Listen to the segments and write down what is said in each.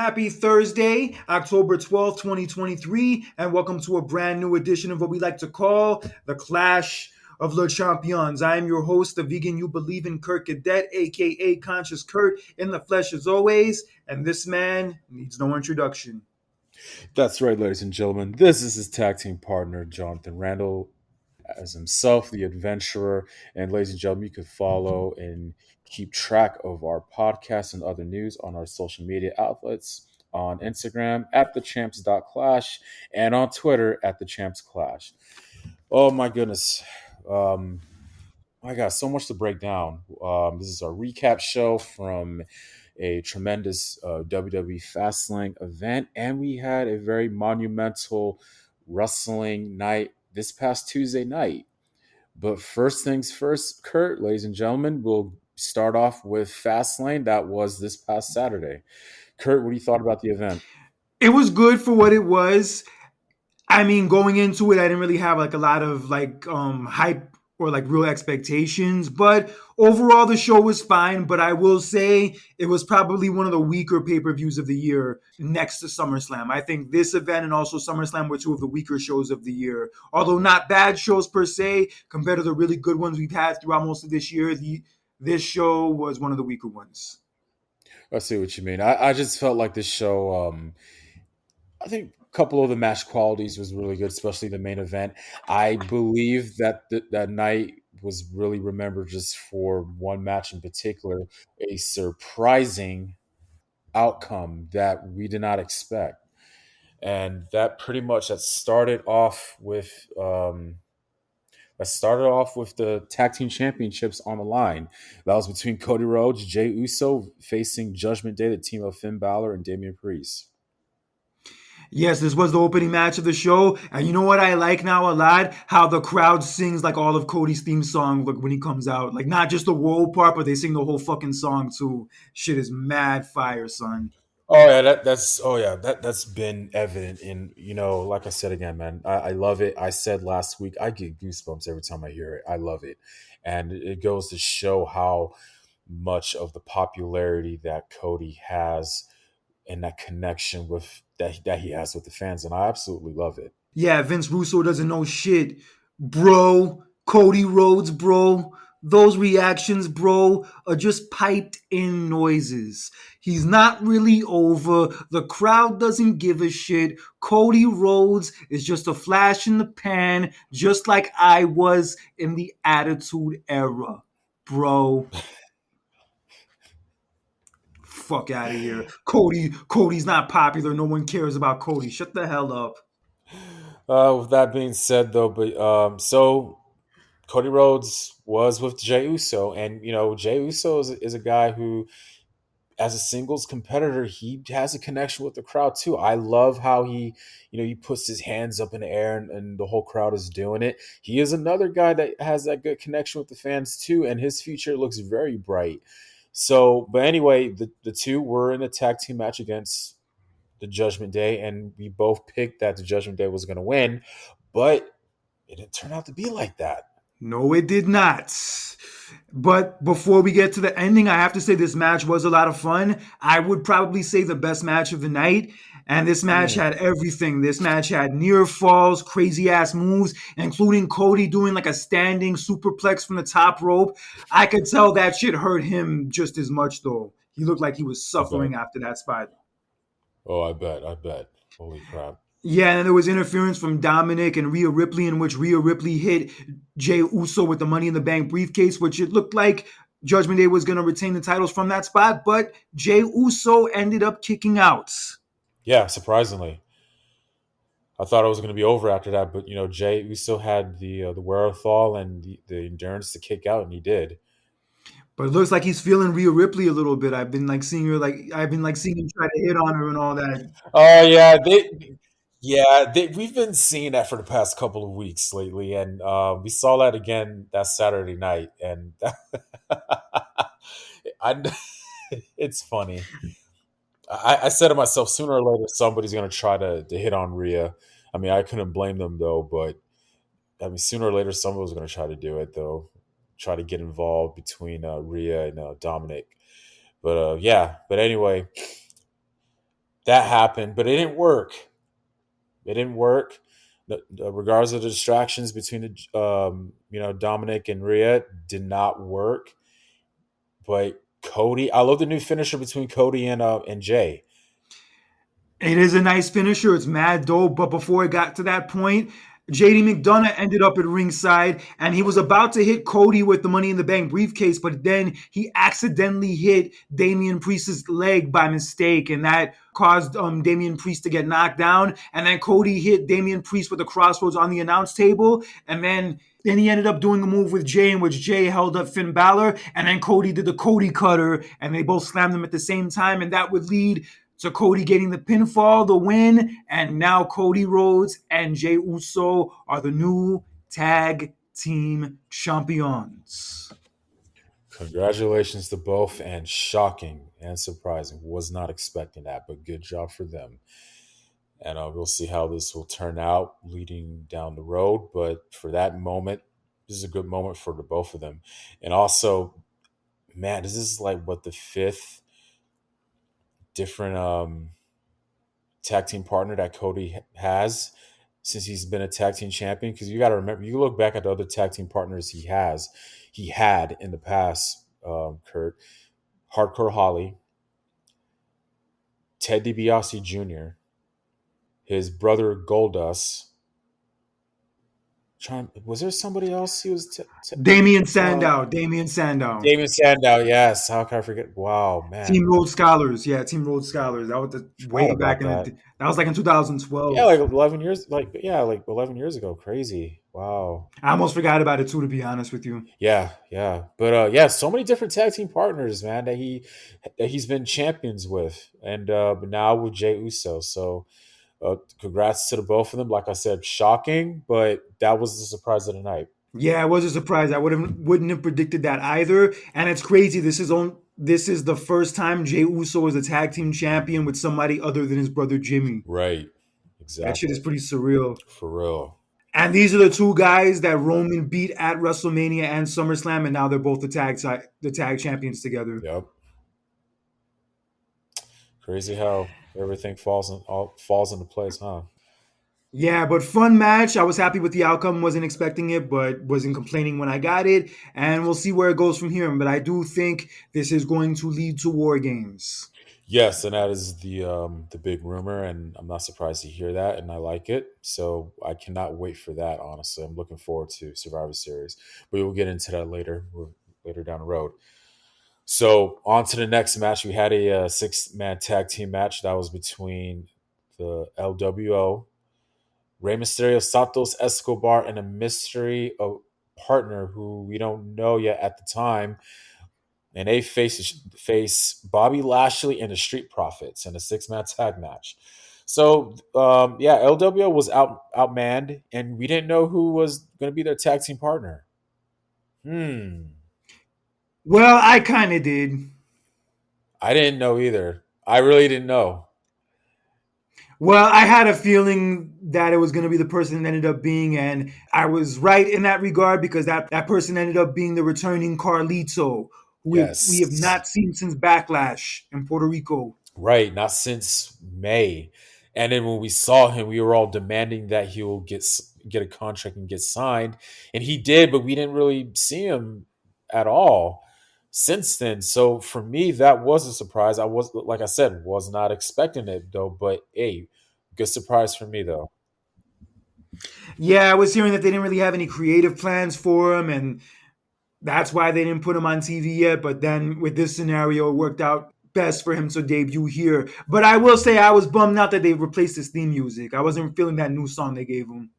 Happy Thursday, October 12th, 2023, and welcome to a brand new edition of what we like to call the Clash of Le Champions. I am your host, the vegan you believe in, Kurt Cadet, aka Conscious Kurt, in the flesh as always, and this man needs no introduction. That's right, ladies and gentlemen. This is his tag team partner, Jonathan Randall, as himself, the adventurer. And ladies and gentlemen, you can follow and keep track of our podcast and other news on our social media outlets on Instagram at thechamps.clash and on Twitter at thechampsclash. Oh my goodness. Um, I got so much to break down. This is our recap show from a tremendous WWE Fastlane event, and we had a very monumental wrestling night this past Tuesday night. But first things first, Kurt, ladies and gentlemen, we'll start off with Fastlane. That was this past Saturday. Kurt, what do you thought about the event? It was good for what it was. I mean, going into it, I didn't really have like a lot of hype or like real expectations, but overall the show was fine. But I will say it was probably one of the weaker pay-per-views of the year next to SummerSlam. I think this event and also SummerSlam were two of the weaker shows of the year. Although not bad shows per se, compared to the really good ones we've had throughout most of this year, this show was one of the weaker ones. I see what you mean. I just felt like this show, I think a couple of the match qualities was really good, especially the main event. I believe that that night was really remembered just for one match in particular, a surprising outcome that we did not expect. And that pretty much that started off with the tag team championships on the line. That was between Cody Rhodes, Jey Uso facing Judgment Day, the team of Finn Balor and Damian Priest. Yes, this was the opening match of the show. And you know what I like now a lot? How the crowd sings like all of Cody's theme song when he comes out. Like not just the whoa part, but they sing the whole fucking song too. Shit is mad fire, son. Oh yeah, that's been evident in, like I said again, man. I love it. I said last week I get goosebumps every time I hear it. I love it, and it goes to show how much of the popularity that Cody has and that connection with that he has with the fans, and I absolutely love it. Yeah, Vince Russo doesn't know shit. Bro, Cody Rhodes, bro. Those reactions, bro, are just piped in noises. He's not really over. The crowd doesn't give a shit. Cody Rhodes is just a flash in the pan, just like I was in the Attitude Era. Bro, fuck out of here. Cody's not popular. No one cares about Cody. Shut the hell up. With that being said, though, but so Cody Rhodes was with Jey Uso, and Jey Uso is a guy who, as a singles competitor, he has a connection with the crowd too. I love how he puts his hands up in the air and the whole crowd is doing it. He is another guy that has that good connection with the fans too, and his future looks very bright. So, but anyway, the two were in a tag team match against the Judgment Day, and we both picked that the Judgment Day was going to win, but it didn't turn out to be like that. No, it did not. But before we get to the ending, I have to say this match was a lot of fun. I would probably say the best match of the night. And this match had everything. This match had near falls, crazy ass moves, including Cody doing like a standing superplex from the top rope. I could tell that shit hurt him just as much, though. He looked like he was I bet. suffering after that spot. Oh, I bet. Holy crap. Yeah, and there was interference from Dominic and Rhea Ripley, in which Rhea Ripley hit Jey Uso with the Money in the Bank briefcase, which it looked like Judgment Day was going to retain the titles from that spot, but Jey Uso ended up kicking out. Yeah, surprisingly. I thought it was going to be over after that, but Jey Uso had the wherewithal and the endurance to kick out, and he did. But it looks like he's feeling Rhea Ripley a little bit. I've been like seeing him try to hit on her and all that. Oh we've been seeing that for the past couple of weeks lately, and we saw that again that Saturday night, and I, it's funny. I said to myself, sooner or later, somebody's going to try to hit on Rhea. I mean, I couldn't blame them though, but I mean, sooner or later, someone was going to try to do it though, try to get involved between Rhea and Dominic. But yeah, but anyway, that happened, but it didn't work. It didn't work. Regardless of the distractions between Dominic and Rhea, did not work. But Cody, I love the new finisher between Cody and Jay. It is a nice finisher. It's mad dope. But before it got to that point, JD McDonough ended up at ringside and he was about to hit Cody with the Money in the Bank briefcase, but then he accidentally hit Damian Priest's leg by mistake, and that caused Damian Priest to get knocked down. And then Cody hit Damian Priest with the crossroads on the announce table, and then he ended up doing a move with Jay in which Jay held up Finn Balor, and then Cody did the Cody cutter, and they both slammed them at the same time, and that would lead to Cody getting the pinfall, the win, and now Cody Rhodes and Jey Uso are the new tag team champions. Congratulations to both, and shocking and surprising. Was not expecting that, but good job for them. And we'll see how this will turn out leading down the road. But for that moment, this is a good moment for the both of them. And also, man, this is like what, the fifth different tag team partner that Cody has since he's been a tag team champion. Because you got to remember, you look back at the other tag team partners he had in the past. Kurt, Hardcore Holly, Ted DiBiase Jr., his brother Goldust. Was there somebody else he was? Damian Sandow. Damian Sandow. David Sandow. Yes. How can I forget? Wow, Team man, Road Scholars. Yeah, Team Road Scholars. That was forgot way back about in that. that was like in Yeah, 2012. like 11 years. Like 11 years ago. Crazy. Wow. I almost forgot about it too, to be honest with you. Yeah, yeah. But yeah, so many different tag team partners, man, that he's been champions with, and but now with Jey Uso. So congrats to the both of them. Like I said, shocking, but that was the surprise of the night. Yeah, it was a surprise. I wouldn't have predicted that either. And it's crazy. This is the first time Jey Uso is a tag team champion with somebody other than his brother Jimmy. Right. That shit is Exactly. pretty surreal. For real. And these are the two guys that Roman beat at WrestleMania and SummerSlam, and now they're both the tag champions together. Yep. Crazy how everything falls into place, huh? Yeah, but fun match. I was happy with the outcome. Wasn't expecting it, but wasn't complaining when I got it. And we'll see where it goes from here. But I do think this is going to lead to War Games. Yes, and that is the big rumor, and I'm not surprised to hear that, and I like it. So I cannot wait for that. Honestly, I'm looking forward to Survivor Series, but we'll get into that later down the road. So on to the next match. We had a six-man tag team match that was between the LWO, Rey Mysterio, Santos Escobar, and a mystery partner who we don't know yet at the time, and they face Bobby Lashley and the Street Profits in a six-man tag match. So yeah, LWO was outmanned, and we didn't know who was going to be their tag team partner. Hmm. Well, I kind of did. I didn't know either. I really didn't know. Well, I had a feeling that it was going to be the person it ended up being, and I was right in that regard because that person ended up being the returning Carlito, who we have Yes. not seen since Backlash in Puerto Rico. Right, not since May. And then when we saw him, we were all demanding that he will get a contract and get signed, and he did, but we didn't really see him at all since then. So for me, that was a surprise. I was, like I said, was not expecting it though. But hey, good surprise for me though. Yeah, I was hearing that they didn't really have any creative plans for him, and that's why they didn't put him on TV yet. But then with this scenario, it worked out best for him to debut here. But I will say I was bummed out that they replaced his theme music. I wasn't feeling that new song they gave him.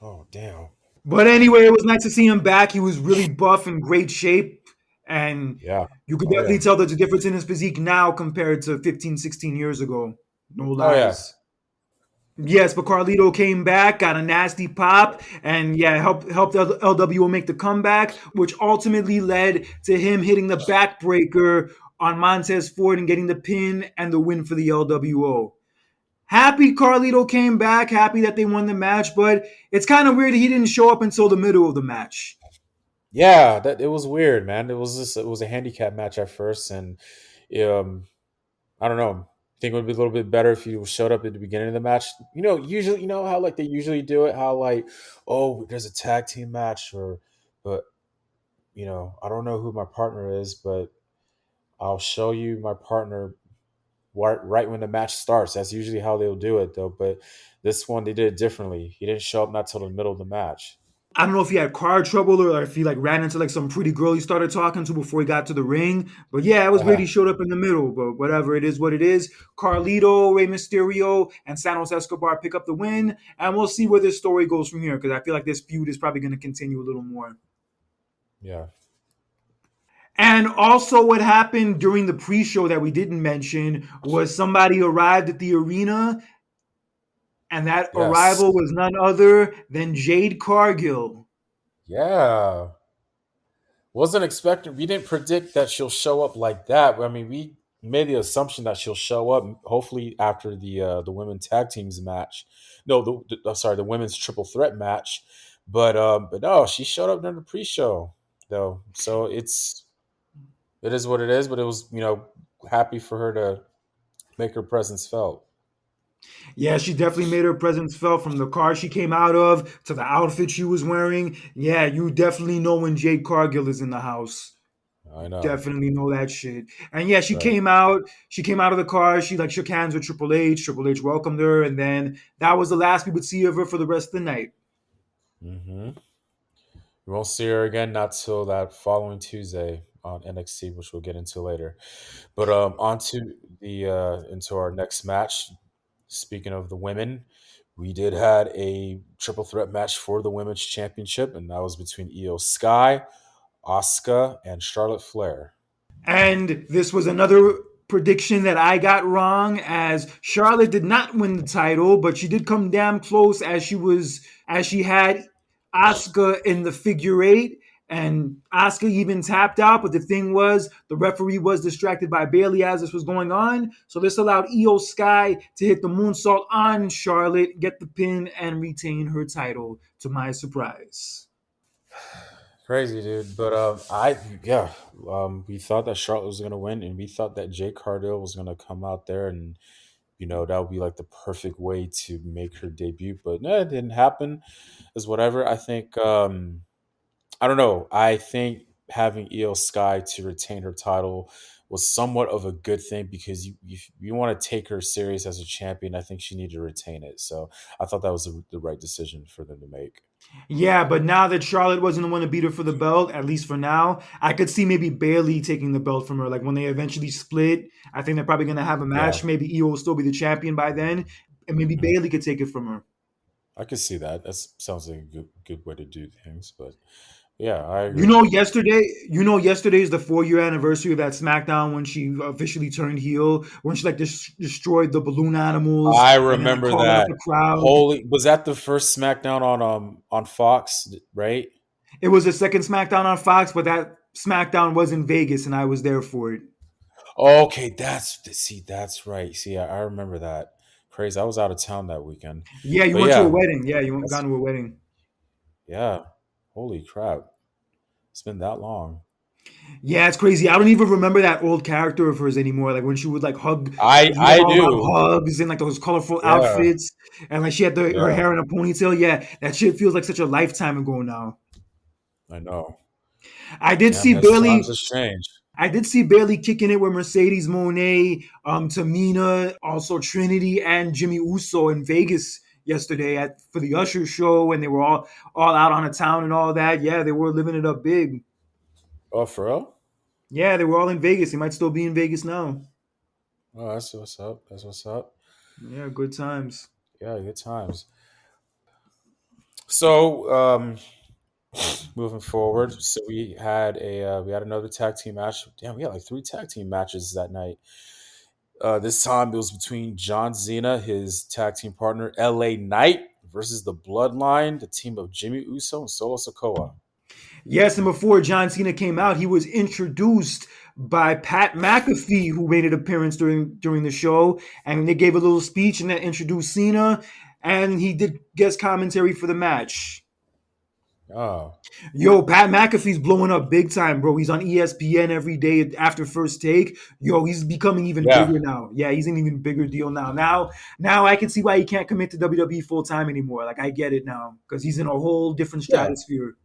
Oh damn. But anyway, it was nice to see him back. He was really buff and great shape. And Yeah. you could Oh yeah. definitely tell there's a difference in his physique now compared to 15, 16 years ago. No Oh yeah. lies. Yes, but Carlito came back, got a nasty pop, and yeah, helped LWO make the comeback, which ultimately led to him hitting the backbreaker on Montez Ford and getting the pin and the win for the LWO. Happy Carlito came back, happy that they won the match, but it's kind of weird he didn't show up until the middle of the match. Yeah, that it was weird, man. It was a handicap match at first, and um, I don't know. Think it would be a little bit better if you showed up at the beginning of the match. Usually, how like they usually do it. How like, oh, there's a tag team match, but I don't know who my partner is, but I'll show you my partner right when the match starts. That's usually how they'll do it, though. But this one, they did it differently. He didn't show up not till the middle of the match. I don't know if he had car trouble or if he like ran into like some pretty girl he started talking to before he got to the ring. But yeah, it was weird he showed up in the middle. But whatever, it is what it is. Carlito, Rey Mysterio, and Santos Escobar pick up the win, and we'll see where this story goes from here because I feel like this feud is probably going to continue a little more. Yeah. And also, what happened during the pre-show that we didn't mention was somebody arrived at the arena, and that Yes. arrival was none other than Jade Cargill. Yeah. Wasn't expecting. We didn't predict that she'll show up like that. I mean, we made the assumption that she'll show up. Hopefully, after the women's tag teams match. No, sorry, the women's triple threat match. But no, she showed up during the pre-show though. So it is what it is. But it was happy for her to make her presence felt. Yeah, she definitely made her presence felt from the car she came out of to the outfit she was wearing. Yeah, you definitely know when Jade Cargill is in the house. I know, Definitely know that shit. And yeah, she right? came out. She came out of the car. She like shook hands with Triple H. Triple H welcomed her, and then that was the last we would see of her for the rest of the night. Hmm. We won't see her again not till that following Tuesday on NXT, which we'll get into later. But on to the into our next match. Speaking of the women, we did had a triple threat match for the women's championship, and that was between Io Sky, Asuka, and Charlotte Flair. And this was another prediction that I got wrong as Charlotte did not win the title, but she did come damn close as she had Asuka in the figure eight. And Asuka even tapped out, but the thing was, the referee was distracted by Bailey as this was going on. So this allowed Io Sky to hit the moonsault on Charlotte, get the pin, and retain her title, to my surprise. Crazy, dude. But we thought that Charlotte was gonna win, and we thought that Jade Cargill was gonna come out there, and that would be like the perfect way to make her debut. But no, it didn't happen. Is whatever. I think. I don't know. I think having Io Sky to retain her title was somewhat of a good thing because you want to take her serious as a champion. I think she needed to retain it. So I thought that was the right decision for them to make. Yeah, but now that Charlotte wasn't the one to beat her for the belt, at least for now, I could see maybe Bailey taking the belt from her. Like when they eventually split, I think they're probably gonna have a Yeah. match. Maybe Io will still be the champion by then, and maybe Hmm. Bailey could take it from her. I could see that. That sounds like a good way to do things. But yeah, I You agree. know, yesterday is the 4 year anniversary of that SmackDown when she officially turned heel, when she like destroyed the balloon animals I and then like remember called out that. the crowd. Holy, was that the first SmackDown on Fox, right? It was the second SmackDown on Fox, but that SmackDown was in Vegas and I was there for it. Okay, that's right. See, I remember that. Crazy. I was out of town that weekend. Yeah, you But went to a yeah, wedding. Yeah, you went that's gone to a wedding. yeah. Holy crap. It's been that long. Yeah, it's crazy. I don't even remember that old character of hers anymore. Like when she would like hug, I like you know I all about do. hugs and like those colorful Yeah. outfits, and like she had her Yeah. hair in a ponytail. Yeah, that shit feels like such a lifetime ago now. I know. I did Damn, see has times Bailey. has changed. I did see Bailey kicking it with Mercedes Monet, Tamina, also Trinity, and Jimmy Uso in Vegas yesterday at for the Usher show, and they were all out on the town and all that. Yeah, they were living it up big. Oh, for real? Yeah, they were all in Vegas. They might still be in Vegas now. Oh, that's what's up. That's what's up. Yeah, good times. Yeah, good times. So, moving forward, so we had another tag team match. Damn, we had like three tag team matches that night. This time it was between John Cena, his tag team partner, LA Knight, versus the Bloodline, the team of Jimmy Uso and Solo Sikoa. Yes, and before John Cena came out, he was introduced by Pat McAfee, who made an appearance during the show, and they gave a little speech and then introduced Cena, and he did guest commentary for the match. Oh, Yo, Pat McAfee's blowing up big time, bro. He's on ESPN every day after First Take. Yo, he's becoming even yeah, bigger now. Yeah, he's an even bigger deal now. Now I can see why he can't commit to WWE full time anymore. Like I get it now because he's in a whole different yeah. stratosphere.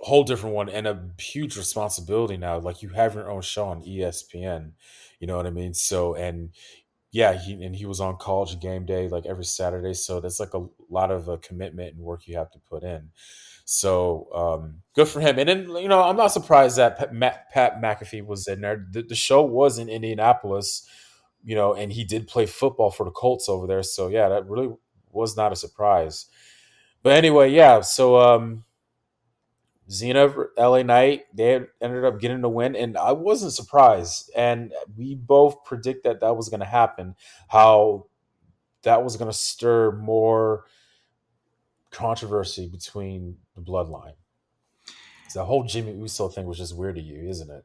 Whole different one and a huge responsibility now. Like you have your own show on ESPN. You know what I mean? So and yeah, he was on College Game Day like every Saturday. So that's like a lot of commitment and work you have to put in. So good for him. And then I'm not surprised that Pat McAfee was in there. The show was in Indianapolis, and he did play football for the Colts over there. So yeah, that really was not a surprise. But anyway, yeah. So Xena, LA Knight, they ended up getting the win, and I wasn't surprised. And we both predict that that was going to happen. How that was going to stir more controversy between the bloodline. So the whole Jimmy Uso thing was just weird to you, isn't it?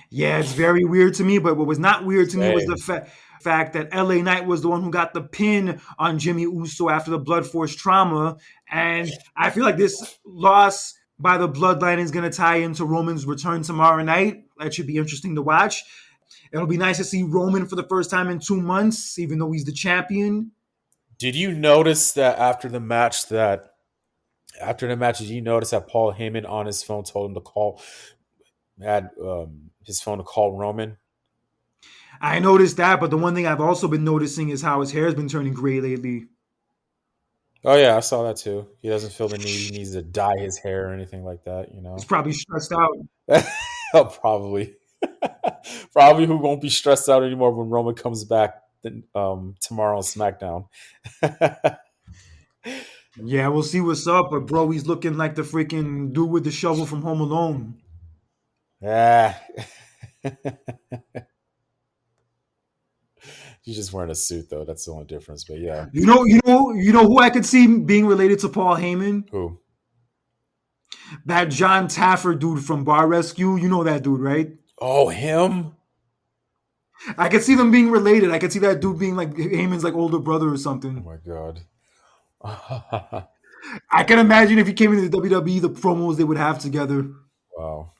Yeah, it's very weird to me. But what was not weird to me was the Same. fact that LA Knight was the one who got the pin on Jimmy Uso after the blood force trauma. And I feel like this loss by the bloodline is going to tie into Roman's return tomorrow night. That should be interesting to watch. It'll be nice to see Roman for the first time in 2 months, even though he's the champion. Did you notice that after the match, did you notice that Paul Heyman on his phone told him to call had his phone to call Roman? I noticed that, but the one thing I've also been noticing is how his hair has been turning gray lately. Oh yeah, I saw that too. He doesn't feel the need he needs to dye his hair or anything like that, He's probably stressed out. Oh, probably. Probably who won't be stressed out anymore when Roman comes back tomorrow on SmackDown. Yeah, we'll see what's up. But bro, he's looking like the freaking dude with the shovel from Home Alone. Yeah. He's just wearing a suit though. That's the only difference. But yeah. You know who I could see being related to Paul Heyman? Who? That John Taffer dude from Bar Rescue. You know that dude, right? Oh, him? I could see them being related. I could see that dude being like Heyman's like older brother or Oh something. my god. I can imagine if he came into the WWE, the promos they would have together. Wow.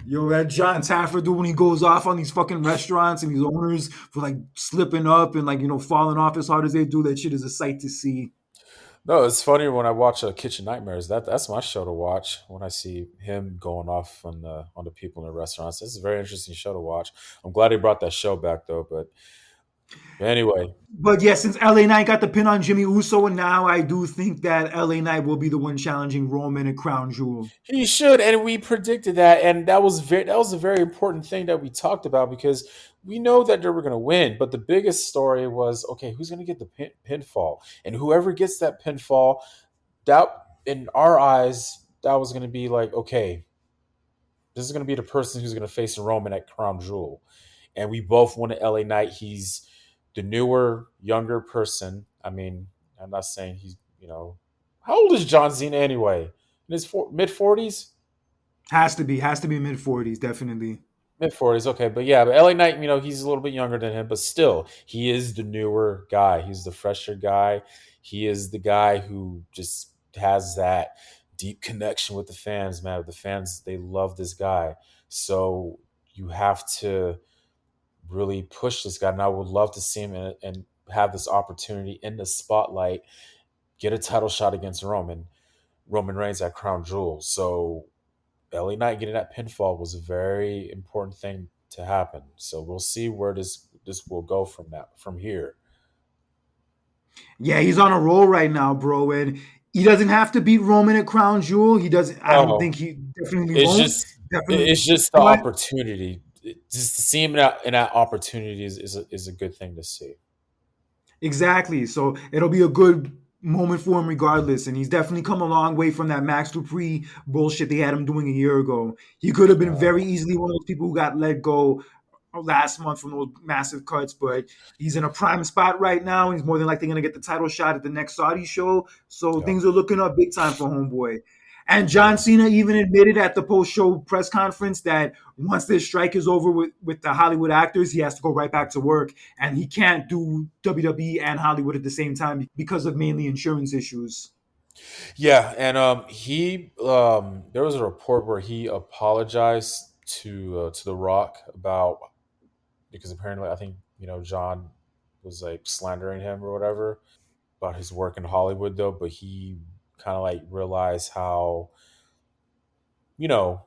Yo, that John Taffer dude when he goes off on these fucking restaurants and these owners for like slipping up and like falling off as hard as they do, that shit is a sight to see. No, it's funny when I watch Kitchen Nightmares. That's my show to watch when I see him going off on the people in the restaurants. It's a very interesting show to watch. I'm glad he brought that show back though. But anyway, But yeah, since LA Knight got the pin on Jimmy Uso, and now I do think that LA Knight will be the one challenging Roman at Crown Jewel. he should, and we predicted that, and that was a very important thing that we talked about because we know that they were going to win. But the biggest story was okay, who's going to get the pinfall, and whoever gets that pinfall, that in our eyes, that was going to be like okay, this is going to be the person who's going to face Roman at Crown Jewel, and we both wanted LA Knight. He's the newer, younger person. I mean, I'm not saying he's how old is John Cena anyway? In his mid 40s. Has to be mid 40s, definitely. Mid 40s, okay, but yeah, but LA Knight, he's a little bit younger than him, but still, he is the newer guy. He's the fresher guy. He is the guy who just has that deep connection with the fans, man. The fans, they love this guy. So you have to really push this guy. And I would love to see him and have this opportunity in the spotlight, get a title shot against Roman Reigns at Crown Jewel. So LA Knight getting that pinfall was a very important thing to happen. So we'll see where this will go from here. Yeah, he's on a roll right now, bro. And he doesn't have to beat Roman at Crown Jewel. He doesn't. I don't Oh, think he definitely it's won't. just Definitely, it's just the but opportunity. Just to see him in that opportunity is a good thing to see. exactly. So it'll be a good moment for him regardless. And he's definitely come a long way from that Max Dupree bullshit they had him doing a year ago. He could have been very easily one of those people who got let go last month from those massive cuts, but he's in a prime spot right now. He's more than likely going to get the title shot at the next Saudi show. So Yep. things are looking up big time for Homeboy. And John Yeah. Cena even admitted at the post-show press conference that once this strike is over with the Hollywood actors, he has to go right back to work, and he can't do WWE and Hollywood at the same time because of mainly insurance issues. Yeah, and he there was a report where he apologized to The Rock about, because apparently I think John was like slandering him or whatever about his work in Hollywood though, but he kind of like realized how you know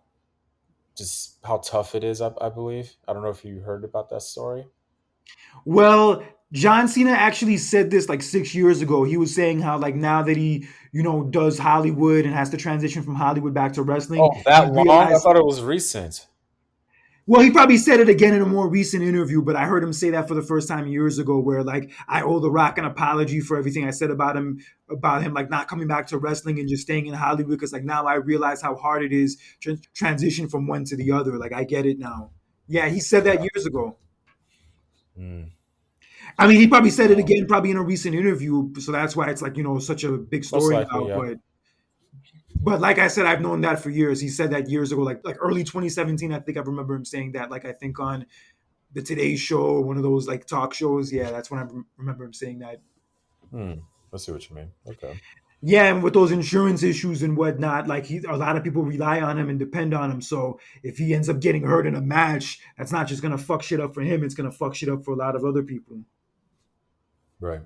just how tough it is. I believe, I don't know if you heard about that story. Well, John Cena actually said this like 6 years ago. He was saying how like now that he does Hollywood and has to transition from Hollywood back to wrestling, Oh, he that long? I realized. thought it was recent. Well, he probably said it again in a more recent interview, but I heard him say that for the first time years ago, where like I owe The Rock an apology for everything I said about him like not coming back to wrestling and just staying in Hollywood because like now I realize how hard it is to transition from one to the other. Like I get it now. Yeah, he said that Yeah. years ago. Mm. I mean, he probably said it Wow. again, probably in a recent interview, so that's why it's like such a big Most story likely, now. yeah. But like I said, I've known that for years. He said that years ago, like early 2017. I think I remember him saying that. Like I think on the Today Show, or one of those like talk shows. Yeah, that's when I remember him saying that. Hmm. I see what you mean. Okay. Yeah, and with those insurance issues and whatnot, like a lot of people rely on him and depend on him. So if he ends up getting hurt in a match, that's not just gonna fuck shit up for him. It's gonna fuck shit up for a lot of other people. Right.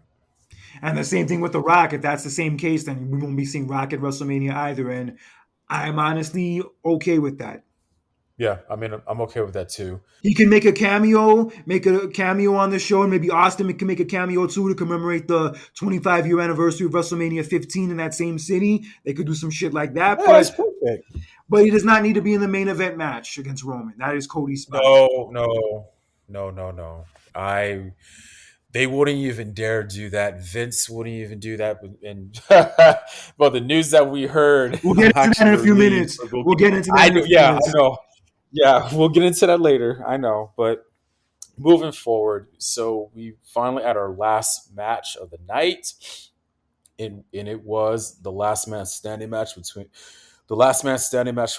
And the same thing with The Rock. If that's the same case, then we won't be seeing Rock at WrestleMania either. And I'm honestly okay with that. Yeah. I mean, I'm okay with that too. He can make a cameo on the show, and maybe Austin can make a cameo too to commemorate the 25-year anniversary of WrestleMania 15 in that same city. They could do some shit like that, Yeah, that's but perfect. he does not need to be in the main event match against Roman. That is Cody's spot. No, no, no, no, no. I They wouldn't even dare do that. Vince wouldn't even do that. And well, the news that we heard We'll get into that actually in a few relieves. minutes. We'll get into that I in a know. few Yeah, I minutes. know. Yeah, we'll get into that later. I know, but moving forward, so we finally had our last match of the night, and it was the last man standing match for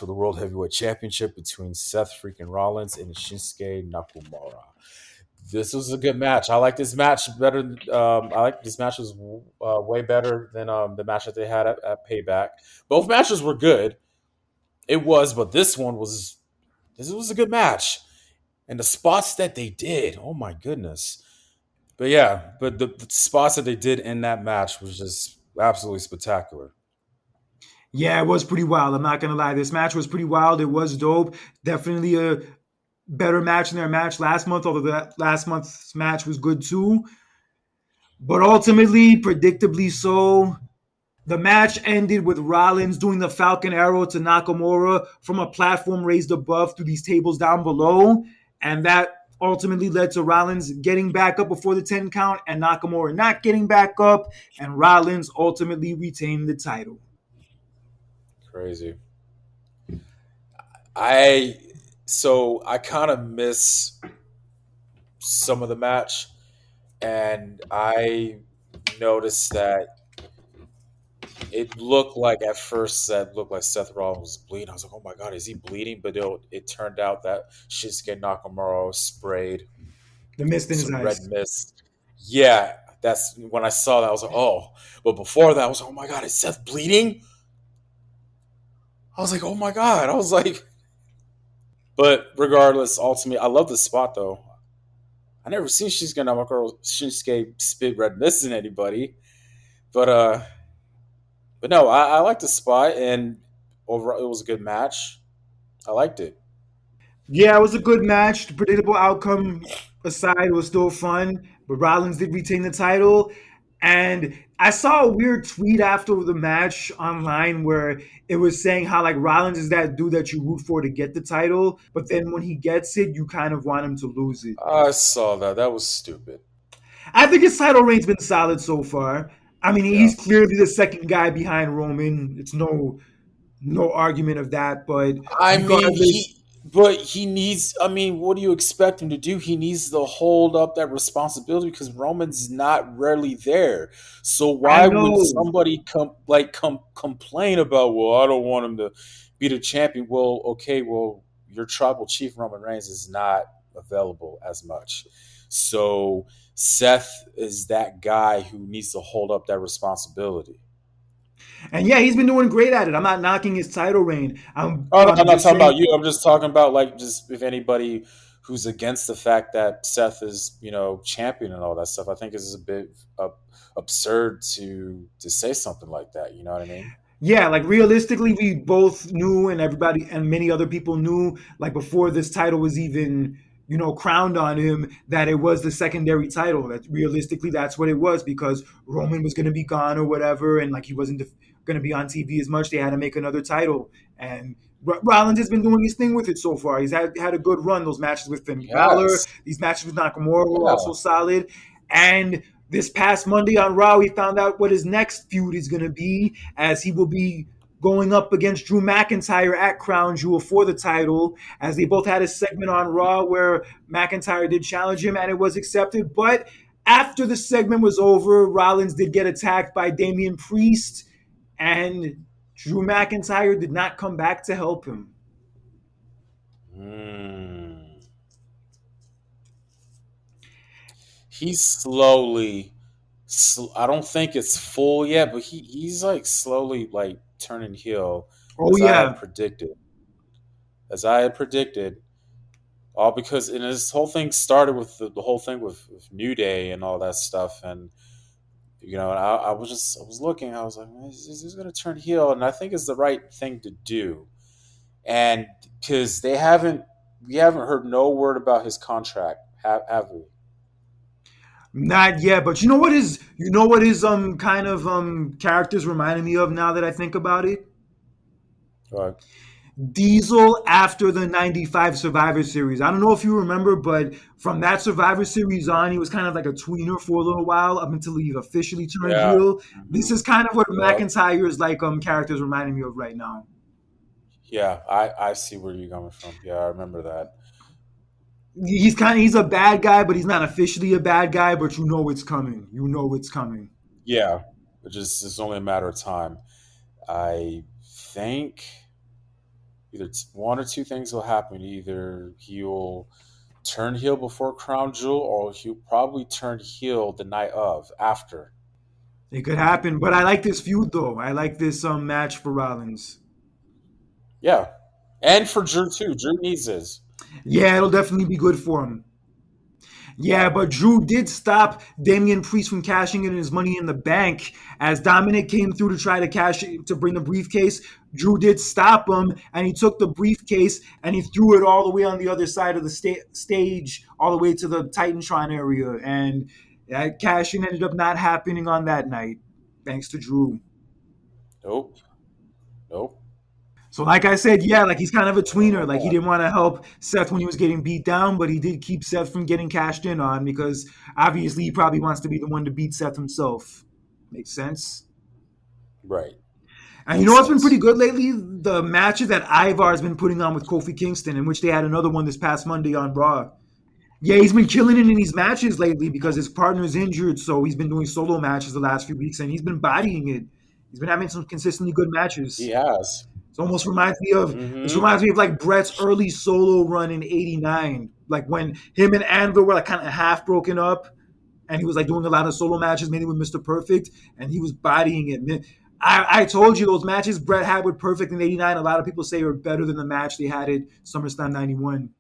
the World Heavyweight Championship between Seth freaking Rollins and Shinsuke Nakamura. This was a good match. I like this match better. I like this match was way better than the match that they had at Payback. Both matches were good. It was, but this was a good match, and the spots that they did. Oh my goodness! But yeah, but the spots that they did in that match was just absolutely spectacular. Yeah, it was pretty wild. I'm not gonna lie. This match was pretty wild. It was dope. Definitely a better match than their match last month, although that last month's match was good too. But ultimately, predictably so, the match ended with Rollins doing the Falcon Arrow to Nakamura from a platform raised above through these tables down below. And that ultimately led to Rollins getting back up before the 10 count and Nakamura not getting back up. And Rollins ultimately retained the title. Crazy. I I kind of miss some of the match, and I noticed that it looked like at first that looked like Seth Rollins was bleeding. I was like, oh my god, is he bleeding? But it turned out that Shinsuke Nakamura sprayed The mist in his some red eyes. mist. Yeah, that's when I saw that. I was like, oh. But before that, I was like, oh my god, is Seth bleeding? I was like, oh my god. I was like, but regardless, ultimately, I love the spot though. I never seen Shinsuke spit red mist in anybody, but no, I like the spot, and overall, it was a good match. I liked it. Yeah, it was a good match. The predictable outcome aside, it was still fun. But Rollins did retain the title. And I saw a weird tweet after the match online where it was saying how like Rollins is that dude that you root for to get the title, but then when he gets it, you kind of want him to lose it. I saw that. That was stupid. I think his title reign's been solid so far. I mean, Yeah. he's clearly the second guy behind Roman. It's no argument of that. But I mean, regardless, he needs. I mean, what do you expect him to do? He needs to hold up that responsibility because Roman's not rarely there. So I why would know. somebody complain about? Well, I don't want him to be the champion. Well, okay, well, your tribal chief Roman Reigns is not available as much. So Seth is that guy who needs to hold up that responsibility. And yeah, he's been doing great at it. I'm not knocking his title reign. Oh, no, I'm I'm not just talking saying, about you. I'm just talking about like just if anybody who's against the fact that Seth is champion and all that stuff. I think it's a bit absurd to say something like that. You know what I mean? yeah, like realistically, we both knew, and everybody and many other people knew, like before this title was even, crowned on him, that it was the secondary title. That realistically, that's what it was because Roman was going to be gone or whatever, and like he wasn't going to be on TV as much. They had to make another title, and Rollins has been doing his thing with it so far. He's had a good run. Those matches with Finn Balor, Yes. these matches with Nakamura were Yeah. also solid, and this past Monday on Raw, we found out what his next feud is going to be, as he will be going up against Drew McIntyre at Crown Jewel for the title, as they both had a segment on Raw where McIntyre did challenge him and it was accepted. But after the segment was over, Rollins did get attacked by Damian Priest, and Drew McIntyre did not come back to help him. Mm. He's slowly. I don't think it's full yet, but he's like slowly like turning heel, Oh, as I had yeah. predicted. As I had predicted, all because and this whole thing started with the whole thing with New Day and all that stuff, and I was looking, I was like, man, he's going to turn heel, and I think it's the right thing to do, and because we haven't heard no word about his contract, have we? Not yet, but you know what his kind of characters reminded me of now that I think about it? But Diesel after the 95 Survivor Series. I don't know if you remember, but from that Survivor Series on, he was kind of like a tweener for a little while up until he officially turned yeah, heel. This hmm is kind of what yep, McIntyre's like characters reminding me of right now. yeah, I see where you're coming from. Yeah, I remember that. He's a bad guy, but he's not officially a bad guy, but you know it's coming. You know it's coming. Yeah, it's only a matter of time. I think either one or two things will happen. Either he'll turn heel before Crown Jewel, or he'll probably turn heel the night of after. It could happen, but I like this feud though. I like this match for Rollins. Yeah, and for Drew too. Drew needs his. Yeah, it'll definitely be good for him. Yeah, Yeah. but Drew did stop Damian Priest from cashing in his money in the bank as Dominic came through to try to cash it, to bring the briefcase. Drew did stop him, and he took the briefcase and he threw it all the way on the other side of the stage, all the way to the Titantron area. And that cashing ended up not happening on that night, thanks to Drew. Nope. Nope. So, like I said, yeah, like he's kind of a Don't know tweener. about Like he that. didn't want to help Seth when he was getting beat down, but he did keep Seth from getting cashed in on because obviously he probably wants to be the one to beat Seth himself. Makes sense. Right. And you know Makes what's been pretty sense. good lately? The matches that Ivar's been putting on with Kofi Kingston, in which they had another one this past Monday on Raw. Yeah, he's been killing it in these matches lately because his partner is injured, so he's been doing solo matches the last few weeks, and he's been bodying it. He's been having some consistently good He matches. has. It almost reminds me of this Mm-hmm. reminds me of like Brett's early solo run in '89, like when him and Anvil were like kind of half broken up, and he was like doing a lot of solo matches, mainly with Mr. Perfect, and he was bodying it. I told you those matches Brett had with Perfect in '89. A lot of people say are better than the match they had at SummerSlam '91.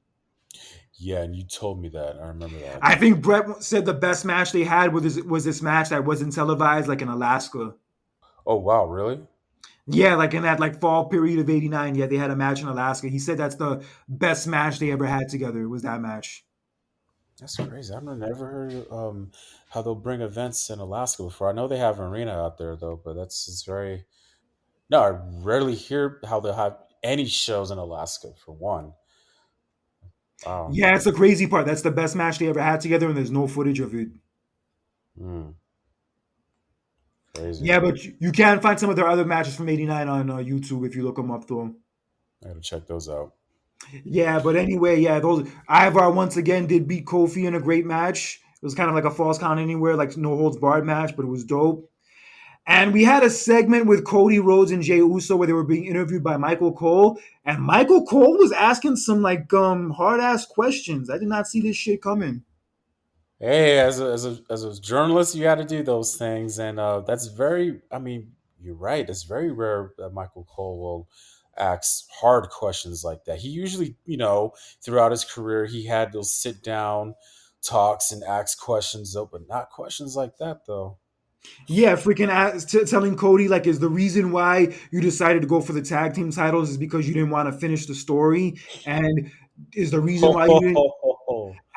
Yeah, and you told me that. I remember that. I think Brett said the best match they had was this match that wasn't televised, like in Alaska. Oh wow, really? Yeah, like in that like fall period of '89. Yeah, they had a match in Alaska. He said that's the best match they ever had together. Was that match? That's crazy. I've never heard how they'll bring events in Alaska before. I know they have an arena out there though, but that's it's very no. I rarely hear how they'll have any shows in Alaska for one. Wow. Yeah, it's the crazy part. That's the best match they ever had together, and there's no footage of it. Mm, crazy. Yeah, but you can find some of their other matches from '89 on YouTube if you look them up, though. I gotta check those out. Yeah, but anyway, yeah, those Ivar once again did beat Kofi in a great match. It was kind of like a false count anywhere, like no holds barred match, but it was dope. And we had a segment with Cody Rhodes and Jey Uso where they were being interviewed by Michael Cole, and Michael Cole was asking some like hard ass questions. I did not see this shit coming. Hey, as a journalist, you got to do those things, and that's very. I mean, you're right. It's very rare that Michael Cole will ask hard questions like that. He usually, throughout his career, he had those sit down talks and ask questions, though, but not questions like that, though. Yeah, freaking telling Cody like is the reason why you decided to go for the tag team titles is because you didn't want to finish the story, and is the reason why you didn't.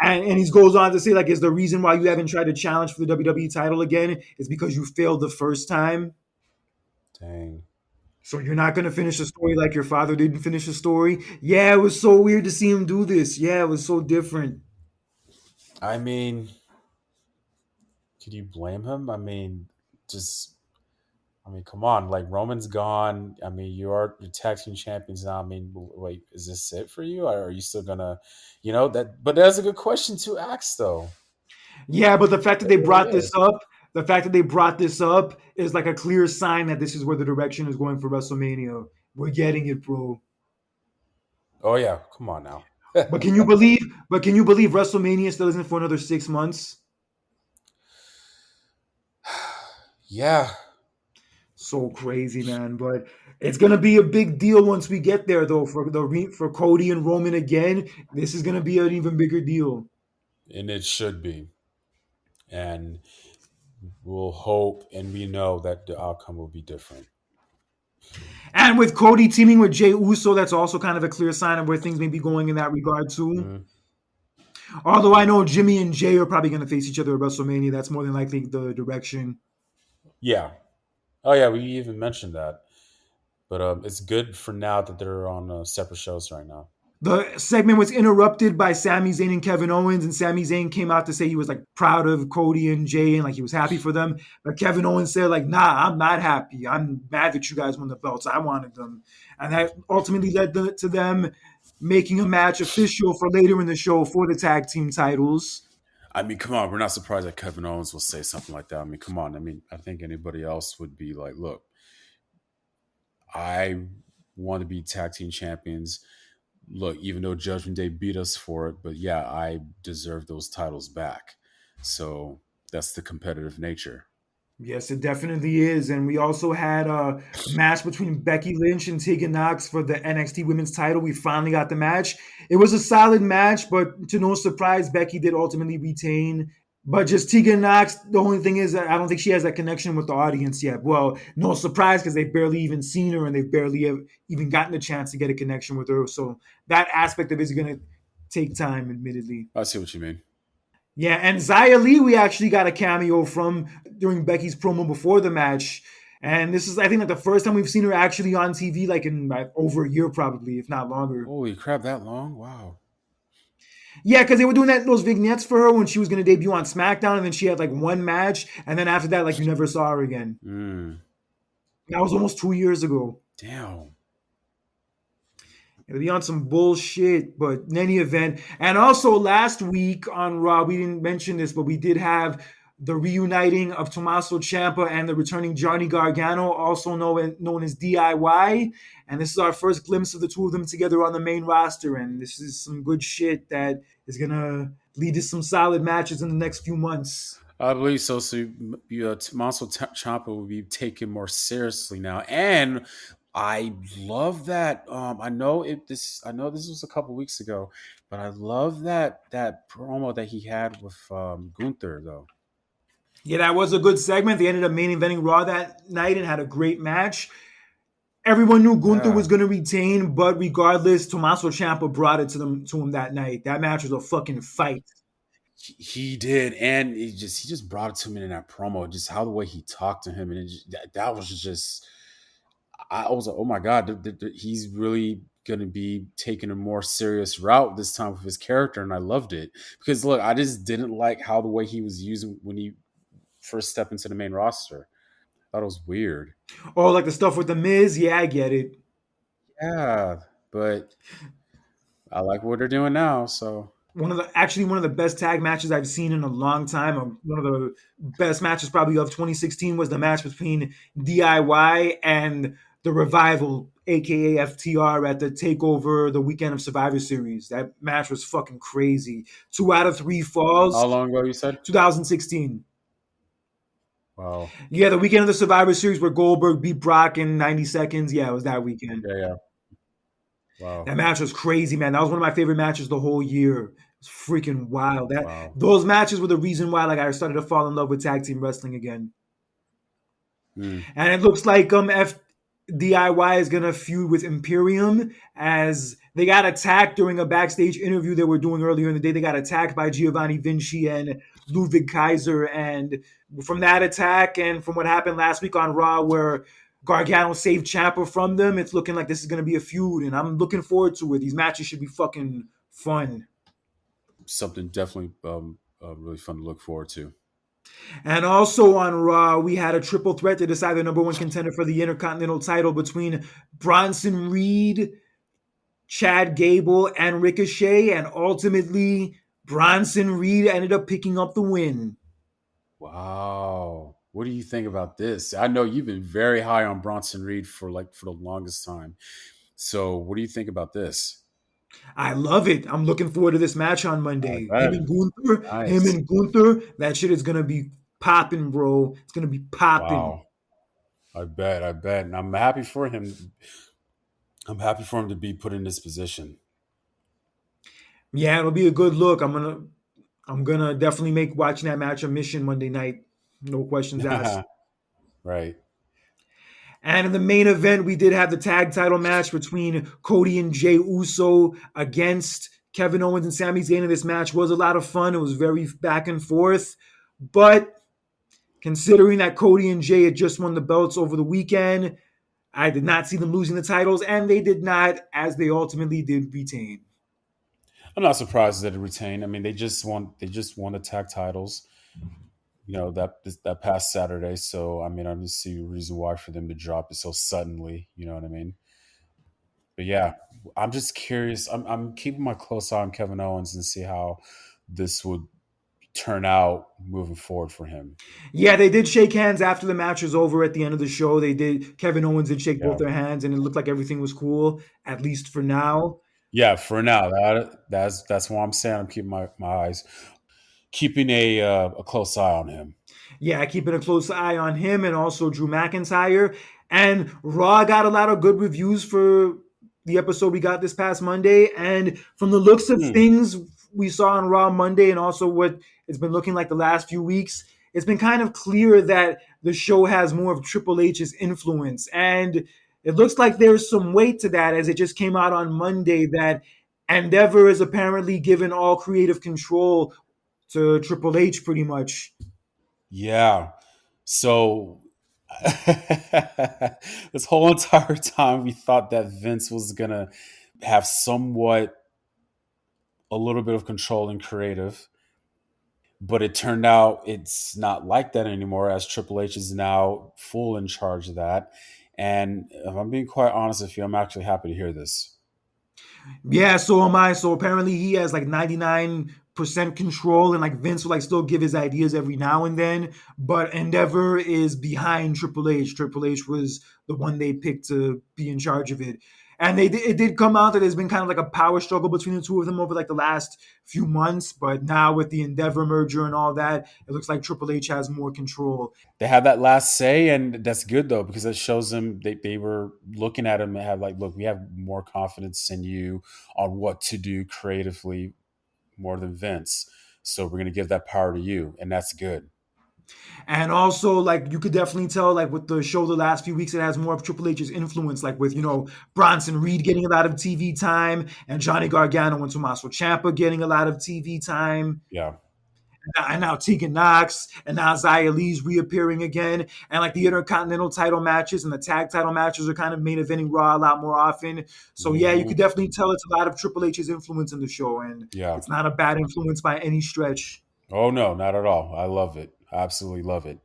And he goes on to say like is the reason why you haven't tried to challenge for the WWE title again is because you failed the first time. Dang. So you're not gonna finish the story like your father didn't finish the story. Yeah, it was so weird to see him do this. Yeah, it was so different. I mean, could you blame him? Just come on. Like Roman's gone. You're tag team champions now. Wait, is this it for you? Or are you still gonna, that? But that's a good question to ask, though. Yeah, but the fact that It they really brought this is. up, the fact that they brought this up is like a clear sign that this is where the direction is going for WrestleMania. We're getting it, bro. Oh yeah, come on now. But can you believe? But can you believe WrestleMania still isn't for another 6 months? Yeah, So crazy, man. But it's gonna be a big deal once we get there, though. For Cody and Roman again, this is gonna be an even bigger deal. and it should be, and we'll hope and we know that the outcome will be different. And with Cody teaming with Jey Uso, that's also kind of a clear sign of where things may be going in that regard too. Mm, Although I know Jimmy and Jay are probably going to face each other at WrestleMania. That's more than likely the direction. yeah. Oh yeah, we even mentioned that, but it's good for now that they're on separate shows right now. The segment was interrupted by Sami Zayn and Kevin Owens, and Sami Zayn came out to say he was like proud of Cody and Jay and like he was happy for them. But Kevin Owens said like, "Nah, I'm not happy. I'm mad that you guys won the belts. I wanted them," and that ultimately led to them making a match official for later in the show for the tag team titles. Come on, we're not surprised that Kevin Owens will say something like that. Come on. I think anybody else would be like, look, I want to be tag team champions. Look, even though Judgment Day beat us for it, but yeah, I deserve those titles back. So that's the competitive nature. Yes, it definitely is. And we also had a match between Becky Lynch and Tegan Knox for the NXT Women's title. We finally got the match. It was a solid match, but to no surprise, Becky did ultimately retain. But just Tegan Knox, the only thing is that I don't think she has that connection with the audience yet. Well, no surprise because they've barely even seen her and they've barely even gotten a chance to get a connection with her. So that aspect of it is going to take time, admittedly. I see what you mean. Yeah, and Xia Li, we actually got a cameo from during Becky's promo before the match. And this is, I think, like the first time we've seen her actually on TV, like in like, over a year, probably, if not longer. Holy crap, that long? Wow. Yeah, because they were doing those vignettes for her when she was going to debut on SmackDown, and then she had like one match, and then after that, like you never saw her again. Mm, That was almost 2 years ago. damn. It'll be on some bullshit, but in any event. And also last week on Raw, we didn't mention this, but we did have the reuniting of Tommaso Ciampa and the returning Johnny Gargano, also known as DIY. And this is our first glimpse of the two of them together on the main roster. And this is some good shit that is going to lead to some solid matches in the next few months. I believe so. So, Tommaso Ciampa will be taken more seriously now, and I love that. I know this was a couple weeks ago, but I love that promo that he had with Gunther, though. Yeah, that was a good segment. They ended up main eventing Raw that night and had a great match. Everyone knew Gunther was Yeah, going to retain, but regardless, Tommaso Ciampa brought it to him that night. That match was a fucking fight. he did, and he just brought it to me in that promo. Just how the way he talked to him, and that was just. I was like, oh my god, he's really going to be taking a more serious route this time with his character, and I loved it because look, I just didn't like how the way he was using when he first stepped into the main roster. I thought it was weird. Oh, like the stuff with the Miz? Yeah, I get it. Yeah, but I like what they're doing now. So One of the best tag matches I've seen in a long time. One of the best matches probably of 2016 was the match between DIY and the Revival, aka FTR, at the Takeover the weekend of Survivor Series. That match was fucking crazy. 2 out of 3 falls. how long ago you said? 2016. Wow. Yeah, the weekend of the Survivor Series where Goldberg beat Brock in 90 seconds. Yeah, it was that weekend. Yeah, yeah. Wow. That match was crazy, man. That was one of my favorite matches the whole year. It was freaking wild. That Wow. those matches were the reason why like I started to fall in love with tag team wrestling again. Mm. And it looks like FDIY is gonna feud with Imperium as they got attacked during a backstage interview they were doing earlier in the day. They got attacked by Giovanni Vinci and Ludwig Kaiser, and from that attack and from what happened last week on Raw, where Gargano saved Ciampa from them, it's looking like this is gonna be a feud, and I'm looking forward to it. These matches should be fucking fun. Something definitely really fun to look forward to. And also on Raw, we had a triple threat to decide the number one contender for the Intercontinental title between Bronson Reed, Chad Gable, and Ricochet. And ultimately, Bronson Reed ended up picking up the win. Wow. What do you think about this? I know you've been very high on Bronson Reed for the longest time. So, what do you think about this? I love it. I'm looking forward to this match on I Monday. bet. Him Nice. and Gunther, that shit is gonna be popping, bro. It's gonna be popping. Wow. I bet. I bet. And I'm happy for him. I'm happy for him to be put in this position. Yeah, it'll be a good look. I'm gonna definitely make watching that match a mission Monday night. No questions asked. Right. And in the main event, we did have the tag title match between Cody and Jey Uso against Kevin Owens and Sami Zayn. And this match was a lot of fun. It was very back and forth. But considering that Cody and Jey had just won the belts over the weekend, I did not see them losing the titles, and they did not, as they ultimately did retain. I'm not surprised that it retained. I mean, they just won the tag titles, that past Saturday. So I mean, I don't see a reason why for them to drop it so suddenly. You know what I mean? But yeah, I'm just curious. I'm keeping my close eye on Kevin Owens and see how this would turn out moving forward for him. Yeah, they did shake hands after the match was over at the end of the show. They did. Kevin Owens did shake both Yeah, their hands, and it looked like everything was cool, at least for now. yeah. For now, that's why I'm saying I'm keeping my eyes, keeping a close eye on him. Yeah, keeping a close eye on him and also Drew McIntyre. And Raw got a lot of good reviews for the episode we got this past Monday. And from the looks of Hmm. things we saw on Raw Monday and also what it's been looking like the last few weeks, it's been kind of clear that the show has more of Triple H's influence. And it looks like there's some weight to that as it just came out on Monday that Endeavor is apparently given all creative control to Triple H pretty much. Yeah. So this whole entire time we thought that Vince was gonna have somewhat a little bit of control and creative, but it turned out it's not like that anymore as Triple H is now full in charge of that. And if I'm being quite honest with you, I'm actually happy to hear this. Yeah, so am I. So apparently he has like 99% control and like Vince will like still give his ideas every now and then, but Endeavor is behind Triple H. Triple H was the one they picked to be in charge of it. And it did come out that there's been kind of like a power struggle between the two of them over like the last few months, but now with the Endeavor merger and all that, it looks like Triple H has more control. They have that last say, and that's good though because it shows them they were looking at him and have like, look, we have more confidence in you on what to do creatively more than Vince. So we're gonna give that power to you, and that's good. And also, like, you could definitely tell, like, with the show the last few weeks, it has more of Triple H's influence, like with, Bronson Reed getting a lot of TV time and Johnny Gargano and Tommaso Ciampa getting a lot of TV time. Yeah. And now Tegan Knox and now Xia Lee's reappearing again. And like the Intercontinental title matches and the tag title matches are kind of main eventing Raw a lot more often. So yeah, you Hmm. could definitely tell it's a lot of Triple H's influence in the show. And Yeah. it's not a bad influence by any stretch. Oh no, not at all. I love it. I absolutely love it.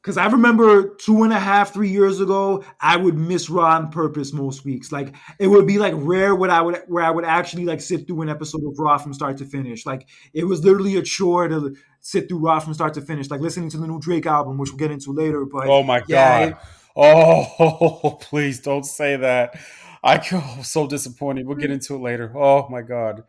Because I remember 2.5, 3 years ago, I would miss Raw on purpose most weeks. Like it would be like rare where I would actually like sit through an episode of Raw from start to finish. Like it was literally a chore to sit through Raw from start to finish. Like listening to the new Drake album, which we'll get into later. But Oh my yeah, god. Oh, please don't say that. I am so disappointed. We'll get into it later. Oh my god.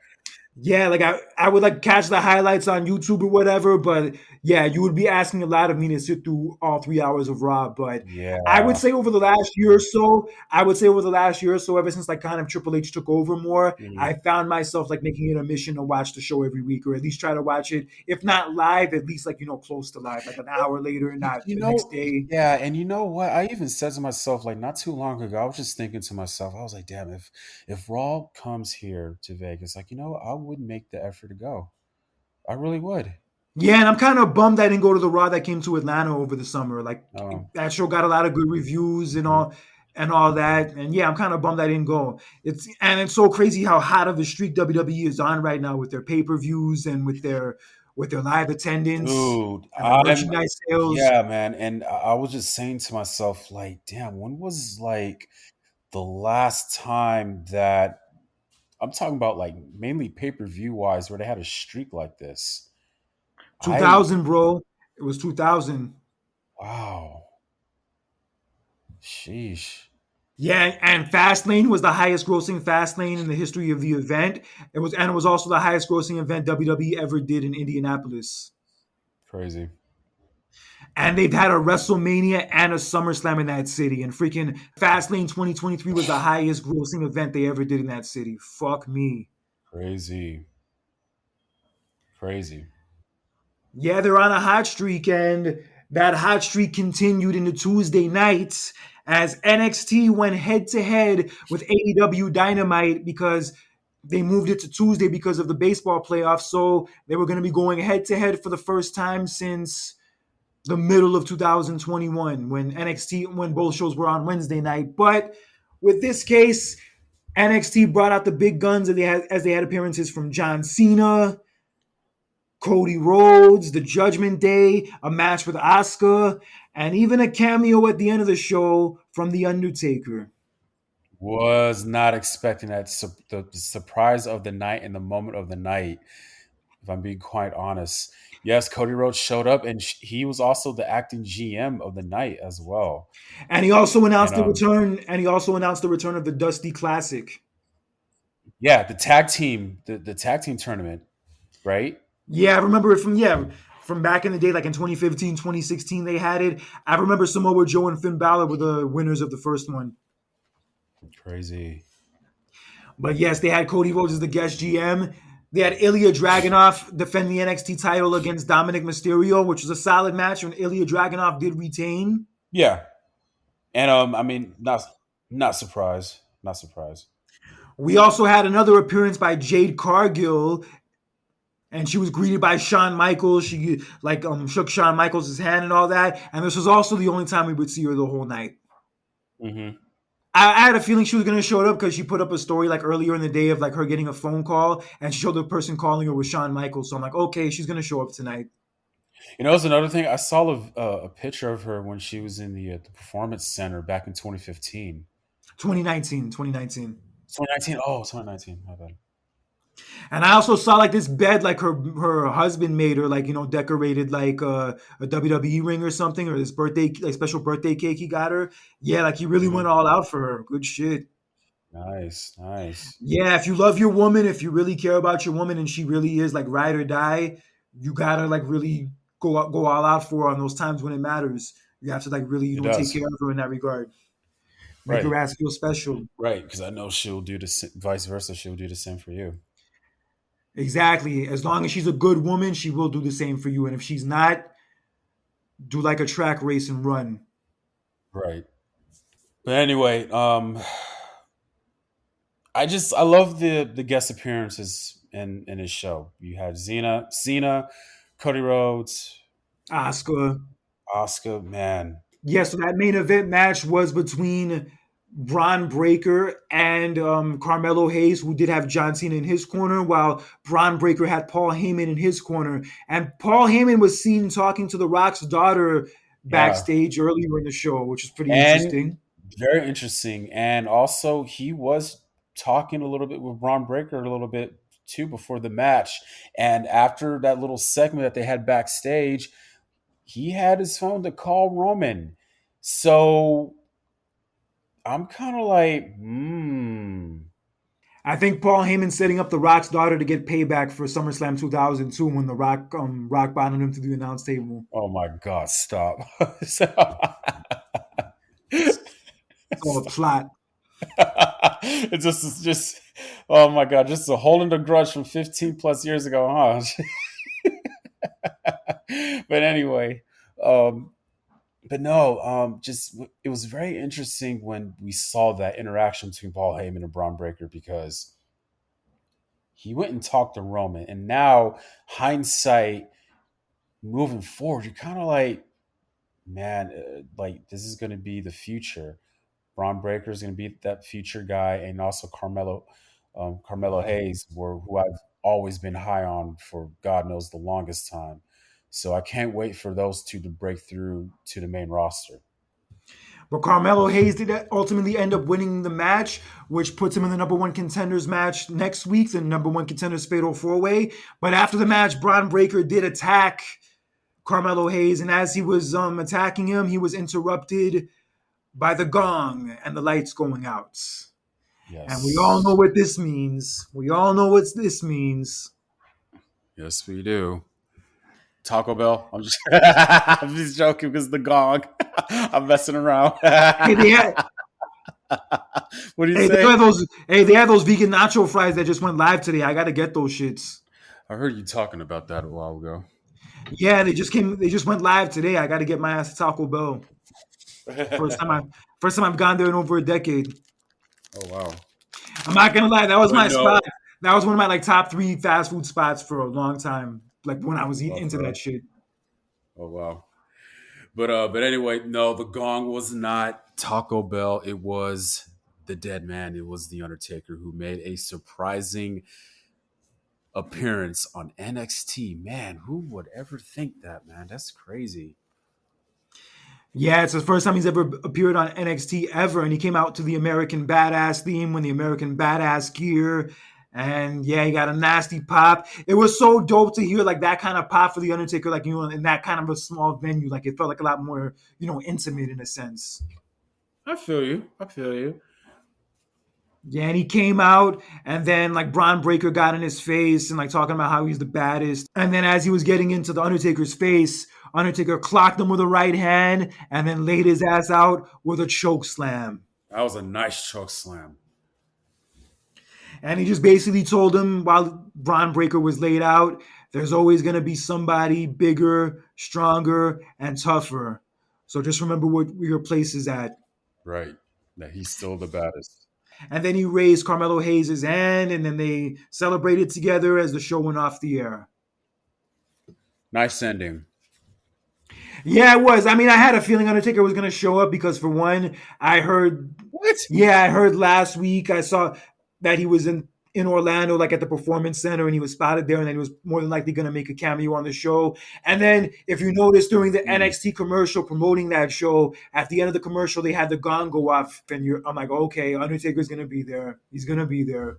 Yeah, like I would like catch the highlights on YouTube or whatever, but yeah, you would be asking a lot of me to sit through all 3 hours of Raw. But I would Yeah. say over the last year or so, I would say over the last year or so, ever since like kind of Triple H took over more, Mhm. I found myself like making it a mission to watch the show every week, or at least try to watch it, if not live, at least like close to live, like an hour later, not You the next know, day. yeah, and you know what? I even said to myself, like not too long ago, I was just thinking to myself, I was like, damn, if Raw comes here to Vegas, like, I would make the effort to go. I really would. Yeah, and I'm kind of bummed I didn't go to the Raw that came to Atlanta over the summer. Like Um, that show got a lot of good reviews mhm. and all that. And yeah, I'm kind of bummed I didn't go. It's so crazy how hot of a streak WWE is on right now with their pay-per-views and with their live attendance Dude, and the merchandise sales. yeah, man. And I was just saying to myself, like, damn, when was like the last time that I'm talking about like mainly pay-per-view wise where they had a streak like this? I 2000, bro. It was 2000. Wow. Sheesh. Yeah, and Fastlane was the highest grossing Fastlane in the history of the event. It was also the highest grossing event WWE ever did in Indianapolis. Crazy. And they've had a WrestleMania and a SummerSlam in that city. And freaking Fastlane 2023 was the highest grossing event they ever did in that city. Fuck me. Crazy. Crazy. Yeah, they're on a hot streak, and that hot streak continued into Tuesday nights as NXT went head to head with AEW Dynamite because they moved it to Tuesday because of the baseball playoffs. So they were going to be going head to head for the first time since the middle of 2021 when both shows were on Wednesday night. But with this case, NXT brought out the big guns as they had appearances from John Cena, Cody Rhodes, the Judgment Day, a match with Asuka, and even a cameo at the end of the show from The Undertaker. Was not expecting that the surprise of the night and the moment of the night. If I'm being quite honest, yes, Cody Rhodes showed up, and he was also the acting GM of the night as well. And he also And announced the return and he also announced the return of the Dusty Classic. yeah, the tag team tournament, right? Yeah, I remember it from back in the day, like in 2015, 2016, they had it. I remember Samoa Joe and Finn Balor were the winners of the first one. Crazy. But yes, they had Cody Rhodes as the guest GM. They had Ilya Dragunov defend the NXT title against Dominic Mysterio, which was a solid match, and Ilya Dragunov did retain. Yeah, and I mean, not surprised, not surprised. We also had another appearance by Jade Cargill, and she was greeted by Shawn Michaels. She shook Shawn Michaels' hand and all that. And this was also the only time we would see her the whole night. Hmm. I had a feeling she was gonna show up because she put up a story like earlier in the day of like her getting a phone call, and she showed the person calling her was Shawn Michaels. So I'm like, okay, she's gonna show up tonight. It's another thing. I saw a picture of her when she was in the Performance Center back in 2015. 2019, 2019. 2019. Oh, 2019. My bad. And I also saw like this bed like her husband made her like decorated like a WWE ring or something, or this birthday like special birthday cake he got her. Yeah, like he really went Hmm. all out for her. Good shit. Nice, nice. Yeah, if you love your woman, if you really care about your woman, and she really is like ride or die, you gotta like really go all out for her on those times when it matters. You have to like really It take does. care of her in that regard. Make her Right, ass feel special. right. Because I know she'll do vice versa. She'll do the same for you. Exactly. As long as she's a good woman, she will do the same for you. And if she's not, do like a track race and run. Right. But anyway, I love the guest appearances in his show. You had Cena, Cody Rhodes, Oscar. Oscar. Man, Yes, so that main event match was between Braun Breaker and Carmelo Hayes, who did have John Cena in his corner, while Braun Breaker had Paul Heyman in his corner. And Paul Heyman was seen talking to The Rock's daughter yeah, backstage earlier in the show, which is pretty and interesting. very interesting. And also, he was talking a little bit with Braun Breaker a little bit too before the match. And after that little segment that they had backstage, he had his phone to call Roman. So I'm kind of like, hmm. I think Paul Heyman's setting up The Rock's daughter to get payback for SummerSlam 2002 when The Rock rock bottomed him to the announce table. Oh my God, stop. It's all a Stop. plot. It's just, oh my God, just a holding the grudge from 15 plus years ago, huh? But anyway, um, but no, just it was very interesting when we saw that interaction between Paul Heyman and Braun Breaker because he went and talked to Roman, and now hindsight, moving forward, you're kind of like, man, like this is going to be the future. Braun Breaker is going to be that future guy, and also Carmelo Hayes, who I've always been high on for God knows the longest time. So I can't wait for those two to break through to the main roster. But Carmelo Hayes did ultimately end up winning the match, which puts him in the number one contenders match next week, the number one contenders fatal four way. But after the match, Braun Breaker did attack Carmelo Hayes, and as he was attacking him, he was interrupted by the gong and the lights going out. And we all know Yes, what this means. We all know what this means. yes, we do. Taco Bell. I'm just, I'm just joking because the gong. I'm messing around. Hey, they had What do you hey, they say? had those they had those vegan nacho fries that just went live today. I gotta get those shits. I heard you talking about that a while ago. Yeah, they just went live today. I gotta get my ass to Taco Bell. First time I first time I've gone there in over a decade. Oh wow! I'm not gonna lie, that was But my spot. no, That was one of my like top three fast food spots for a long time. Like when I was oh, into for that real? shit. Oh wow! But anyway, no, the gong was not Taco Bell. It was the dead man. It was the Undertaker who made a surprising appearance on NXT. Man, who would ever think that? Man, that's crazy. Yeah, it's the first time he's ever appeared on NXT ever, and he came out to the American Badass theme with the American Badass gear. And yeah, he got a nasty pop. It was so dope to hear like that kind of pop for the Undertaker, like in that kind of a small venue. Like it felt like a lot more, intimate in a sense. I feel you. I feel you. Yeah, and he came out, and then like Braun Breaker got in his face and like talking about how he's the baddest. And then as he was getting into the Undertaker's face, Undertaker clocked him with a right hand, and then laid his ass out with a choke slam. That was a nice choke slam. And he just basically told him while Braun Breaker was laid out, there's always going to be somebody bigger, stronger, and tougher. So just remember what your place is at. Right. That he's still the baddest. And then he raised Carmelo Hayes' hand, and then they celebrated together as the show went off the air. Nice ending. Yeah, it was. I mean, I had a feeling Undertaker was going to show up because, for one, I heard, What? yeah, I heard last week, I saw that he was in Orlando, like at the Performance Center, and he was spotted there, and then he was more than likely going to make a cameo on the show. And then, if you notice, during the Hmm. NXT commercial promoting that show, at the end of the commercial, they had the gong go off, and I'm like, okay, Undertaker's going to be there. He's going to be there.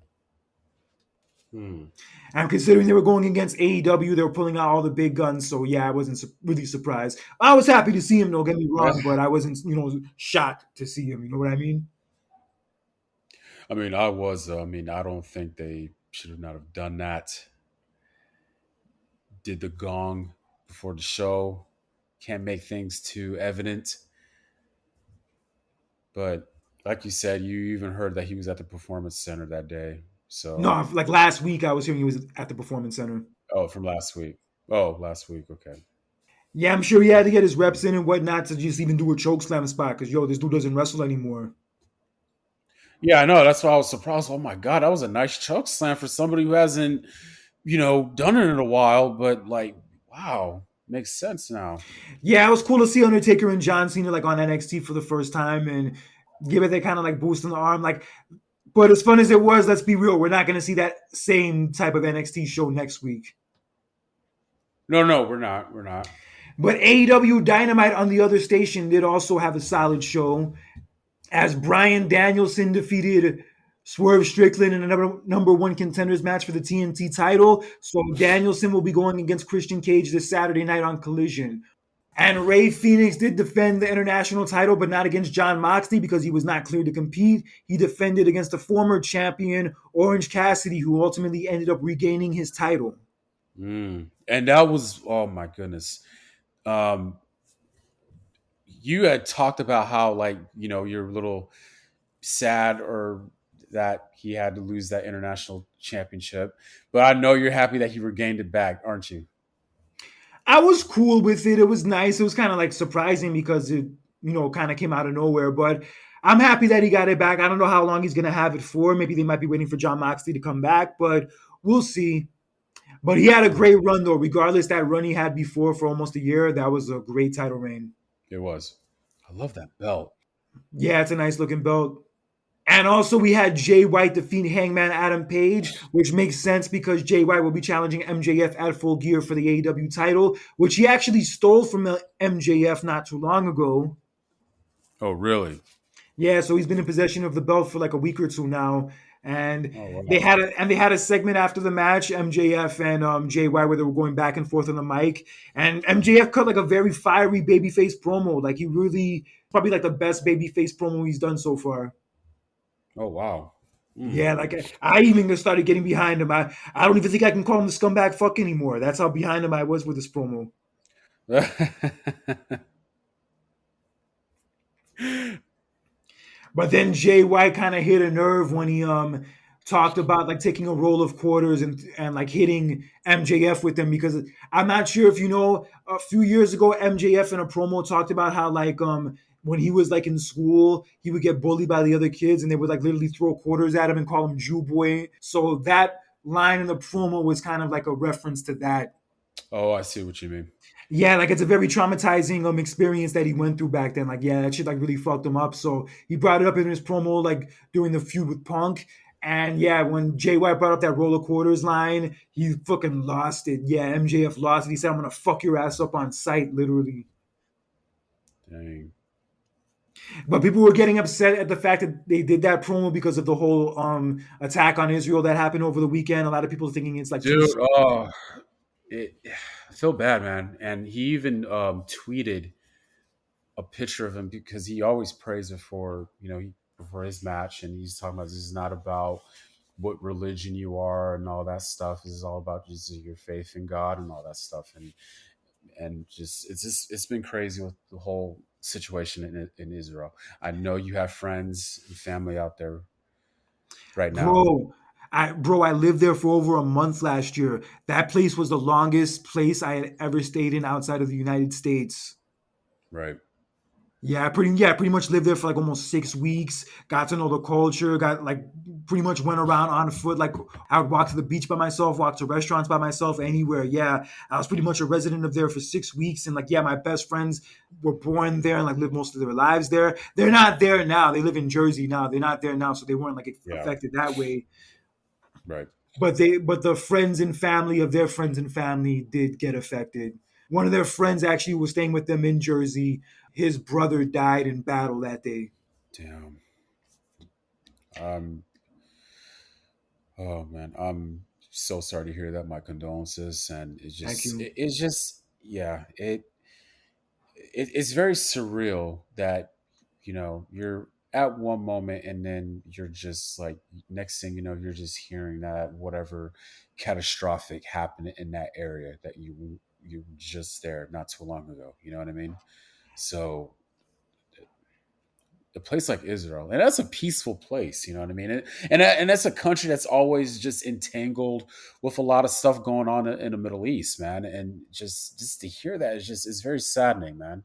Hmm. And considering they were going against AEW, they were pulling out all the big guns. So yeah, I wasn't really surprised. I was happy to see him. Don't get me wrong, but I wasn't, shocked to see him. You know what I mean? I mean, I was. I mean, I don't think they should have not have done that. Did the gong before the show. Can't make things too evident. But like you said, you even heard that he was at the performance center that day. So, No, like last week, I was hearing he was at the Performance Center. oh, from last week. Oh, last week. Okay. Yeah, I'm sure he had to get his reps in and whatnot to just even do a choke slam spot because this dude doesn't wrestle anymore. Yeah, I know. That's why I was surprised. Oh my god, that was a nice choke slam for somebody who hasn't, done it in a while. But like, wow, makes sense now. Yeah, it was cool to see Undertaker and John Cena like on NXT for the first time and give it that kind of like boost in the arm. Like, but as fun as it was, let's be real, we're not going to see that same type of NXT show next week. No, no, we're not. We're not. But AEW Dynamite on the other station did also have a solid show as Bryan Danielson defeated Swerve Strickland in a number one contenders match for the TNT title. So Danielson will be going against Christian Cage this Saturday night on Collision. And Ray Phoenix did defend the international title, but not against Jon Moxley because he was not cleared to compete. He defended against the former champion, Orange Cassidy, who ultimately ended up regaining his title. And that was, oh my goodness. Um, you had talked about how, like, you're a little sad or that he had to lose that international championship, but I know you're happy that he regained it back, aren't you? I was cool with it. It was nice. It was kind of like surprising because it, kind of came out of nowhere. But I'm happy that he got it back. I don't know how long he's going to have it for. Maybe they might be waiting for Jon Moxley to come back, but we'll see. But he had a great run, though. Regardless, that run he had before for almost a year, that was a great title reign. It was. I love that belt. Yeah, it's a nice looking belt. And also, we had Jay White defeat Hangman Adam Page, which makes sense because Jay White will be challenging MJF at Full Gear for the AEW title, which he actually stole from MJF not too long ago. Oh, really? Yeah, so he's been in possession of the belt for like a week or two now. And Oh, they wow. had a segment after the match, MJF and Jay White, where they were going back and forth on the mic. And MJF cut like a very fiery babyface promo. Like he really probably like the best babyface promo he's done so far. Oh, wow. Yeah, like I even started getting behind him. I don't even think I can call him the scumbag fuck anymore. That's how behind him I was with this promo. But then Jay White kind of hit a nerve when he talked about like taking a roll of quarters and like hitting MJF with them because I'm not sure if you know a few years ago MJF in a promo talked about how like when he was like in school he would get bullied by the other kids and they would like literally throw quarters at him and call him Jew boy. So that line in the promo was kind of like a reference to that. Oh, I see what you mean. Yeah, like it's a very traumatizing experience that he went through back then. Like, yeah, that shit like really fucked him up. So he brought it up in his promo, like during the feud with Punk. And yeah, when Jay White brought up that roller quarters line, he fucking lost it. Yeah, MJF lost it. He said, "I'm gonna fuck your ass up on sight," literally. Dang. But people were getting upset at the fact that they did that promo because of the whole attack on Israel that happened over the weekend. A lot of people thinking it's like too Dude, soon. oh, I feel bad, man. And he even tweeted a picture of him because he always prays before, before his match. And he's talking about this is not about what religion you are and all that stuff. This is all about just your faith in God and all that stuff. And just it's been crazy with the whole situation in Israel. I know you have friends and family out there right now. Bro, I lived there for over a month last year. That place was the longest place I had ever stayed in outside of the United States. Right. Pretty much lived there for like almost 6 weeks. Got to know the culture. Got like pretty much went around on foot. Like I would walk to the beach by myself, walk to restaurants by myself, anywhere. Yeah, I was pretty much a resident of there for 6 weeks, and like yeah, my best friends were born there and like lived most of their lives there. They're not there now. They live in Jersey now. They're not there now, so they weren't like Yeah. affected that way. Right. But the friends and family of their friends and family did get affected. One of their friends actually was staying with them in Jersey. His brother died in battle that day. Damn. Um. Oh man, I'm so sorry to hear that. My condolences, and Thank you. it's just yeah, it's very surreal that you're at one moment and then you're just like next thing you know you're just hearing that whatever catastrophic happened in that area that you were just there not too long ago. You know what I mean? So a place like Israel, and that's a peaceful place, you know what I mean? And that's a country that's always just entangled with a lot of stuff going on in the Middle East, man. And just to hear that is just it's very saddening, man.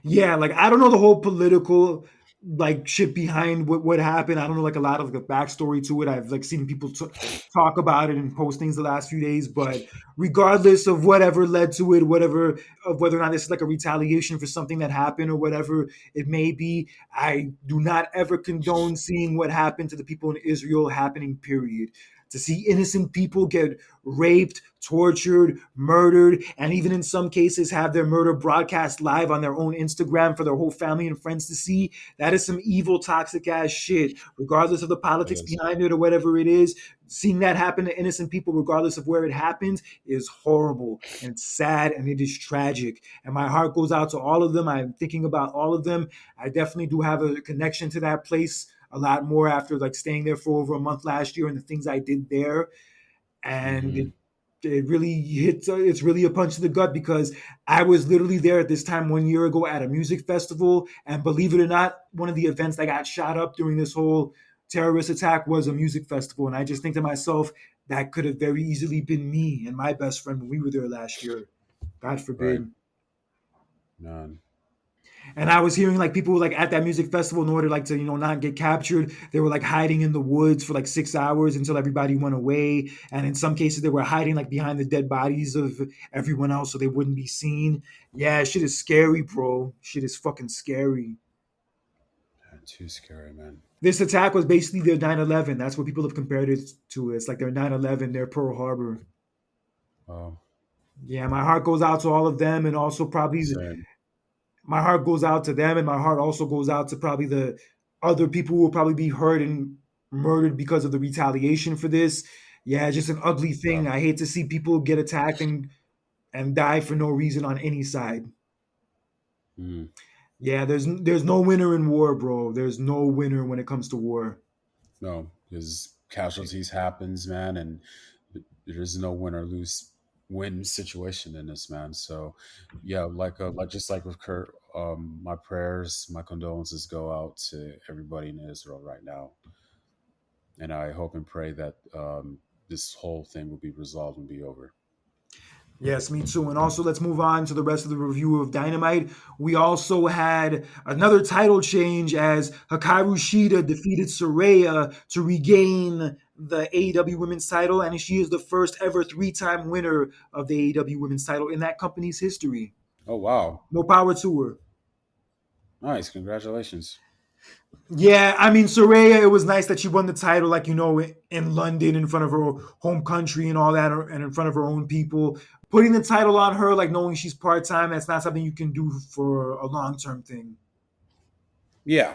Yeah, like I don't know the whole political like shit behind what happened. I don't know like a lot of the backstory to it. I've like seen people talk about it and post things the last few days. But regardless of whatever led to it, whatever of whether or not this is like a retaliation for something that happened or whatever it may be, I do not ever condone seeing what happened to the people in Israel happening. Period. to see innocent people get raped, tortured, murdered, and even in some cases have their murder broadcast live on their own Instagram for their whole family and friends to see. That is some evil, toxic ass shit, regardless of the It politics is. behind it or whatever it is. Seeing that happen to innocent people, regardless of where it happens, is horrible and it's sad and it is tragic. And my heart goes out to all of them. I'm thinking about all of them. I definitely do have a connection to that place a lot more after like staying there for over a month last year and the things I did there. And Hmm. it really hits. It's really a punch to the gut because I was literally there at this time 1 year ago at a music festival, and believe it or not, one of the events that got shot up during this whole terrorist attack was a music festival. And I just think to myself, that could have very easily been me and my best friend when we were there last year. God Right. forbid. Man. And I was hearing like people were like at that music festival in order like to not get captured. They were like hiding in the woods for like 6 hours until everybody went away. And in some cases they were hiding like behind the dead bodies of everyone else so they wouldn't be seen. Yeah, shit is scary, bro. Shit is fucking scary. Man, too scary, man. This attack was basically their 9/11. That's what people have compared it to. It's like their 9/11, their Pearl Harbor. Oh, Yeah, my heart goes out to all of them and also probably same. my heart goes out to them and my heart also goes out to probably the other people who will probably be hurt and murdered because of the retaliation for this. Yeah, it's just an ugly Yeah. thing. I hate to see people get attacked and die for no reason on any side. Mm. Yeah, there's no winner in war, bro. There's no winner when it comes to war. No, because casualties happens, man, and there's no win or lose win situation in this, man. So, yeah, like just like with Kurt, my prayers, my condolences go out to everybody in Israel right now, and I hope and pray that this whole thing will be resolved and be over. Yes, me too. And also, let's move on to the rest of the review of Dynamite. We also had another title change as Hikaru Shida defeated Saraya to regain the AEW Women's title, and she is the first ever three-time winner of the AEW Women's title in that company's history. Oh wow, More power to her. nice, congratulations. Yeah, I mean, Saraya, it was nice that she won the title, like, in London in front of her home country and all that, and in front of her own people. Putting the title on her, like, knowing she's part time, that's not something you can do for a long term thing. Yeah,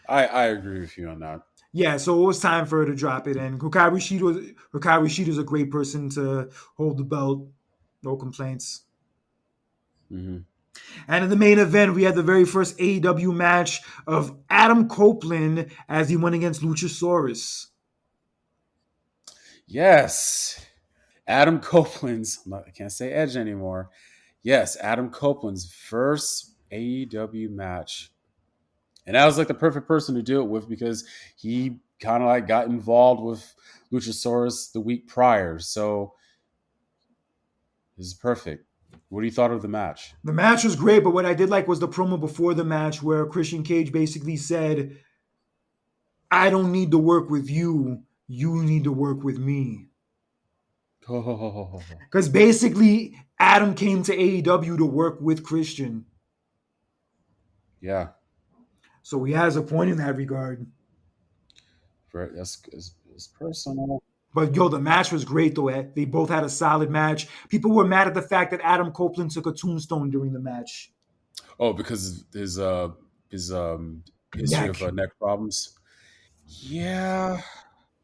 I agree with you on that. Yeah, so it was time for her to drop it. And Hikaru Shida's a great person to hold the belt. No complaints. Hmm. And in the main event, we had the very first AEW match of Adam Copeland as he went against Luchasaurus. Yes, Adam Copeland's. I can't say Edge anymore. Yes, Adam Copeland's first AEW match. And that was like the perfect person to do it with because he kind of like got involved with Luchasaurus the week prior. So this is perfect. What do you thought of the match? The match was great, but what I did like was the promo before the match where Christian Cage basically said, I don't need to work with you. You need to work with me. Oh, Because basically, Adam came to AEW to work with Christian. yeah. So he has a point in that regard. That's it's personal. But yo, the match was great though. They both had a solid match. People were mad at the fact that Adam Copeland took a tombstone during the match. Oh, because his history of Neck. neck problems. Yeah.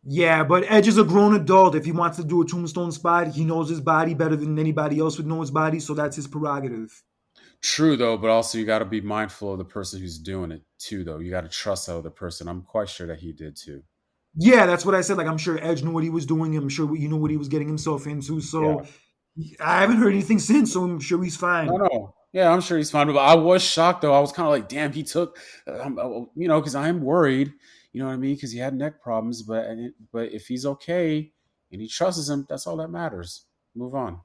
Yeah, but Edge is a grown adult. If he wants to do a tombstone spot, he knows his body better than anybody else would know his body, so that's his prerogative. True though, but also you got to be mindful of the person who's doing it too. Though you got to trust that other person. I'm quite sure that he did too. Yeah, that's what I said. Like, I'm sure Edge knew what he was doing. I'm sure you know what he was getting himself into. Yeah. So I haven't heard anything since, so I'm sure he's No, fine. no. Yeah, I'm sure he's fine. But I was shocked though. I was kind of like, damn, he took, because I am worried. You know what I mean? Because he had neck problems. But if he's okay and he trusts him, that's all that matters. Move on.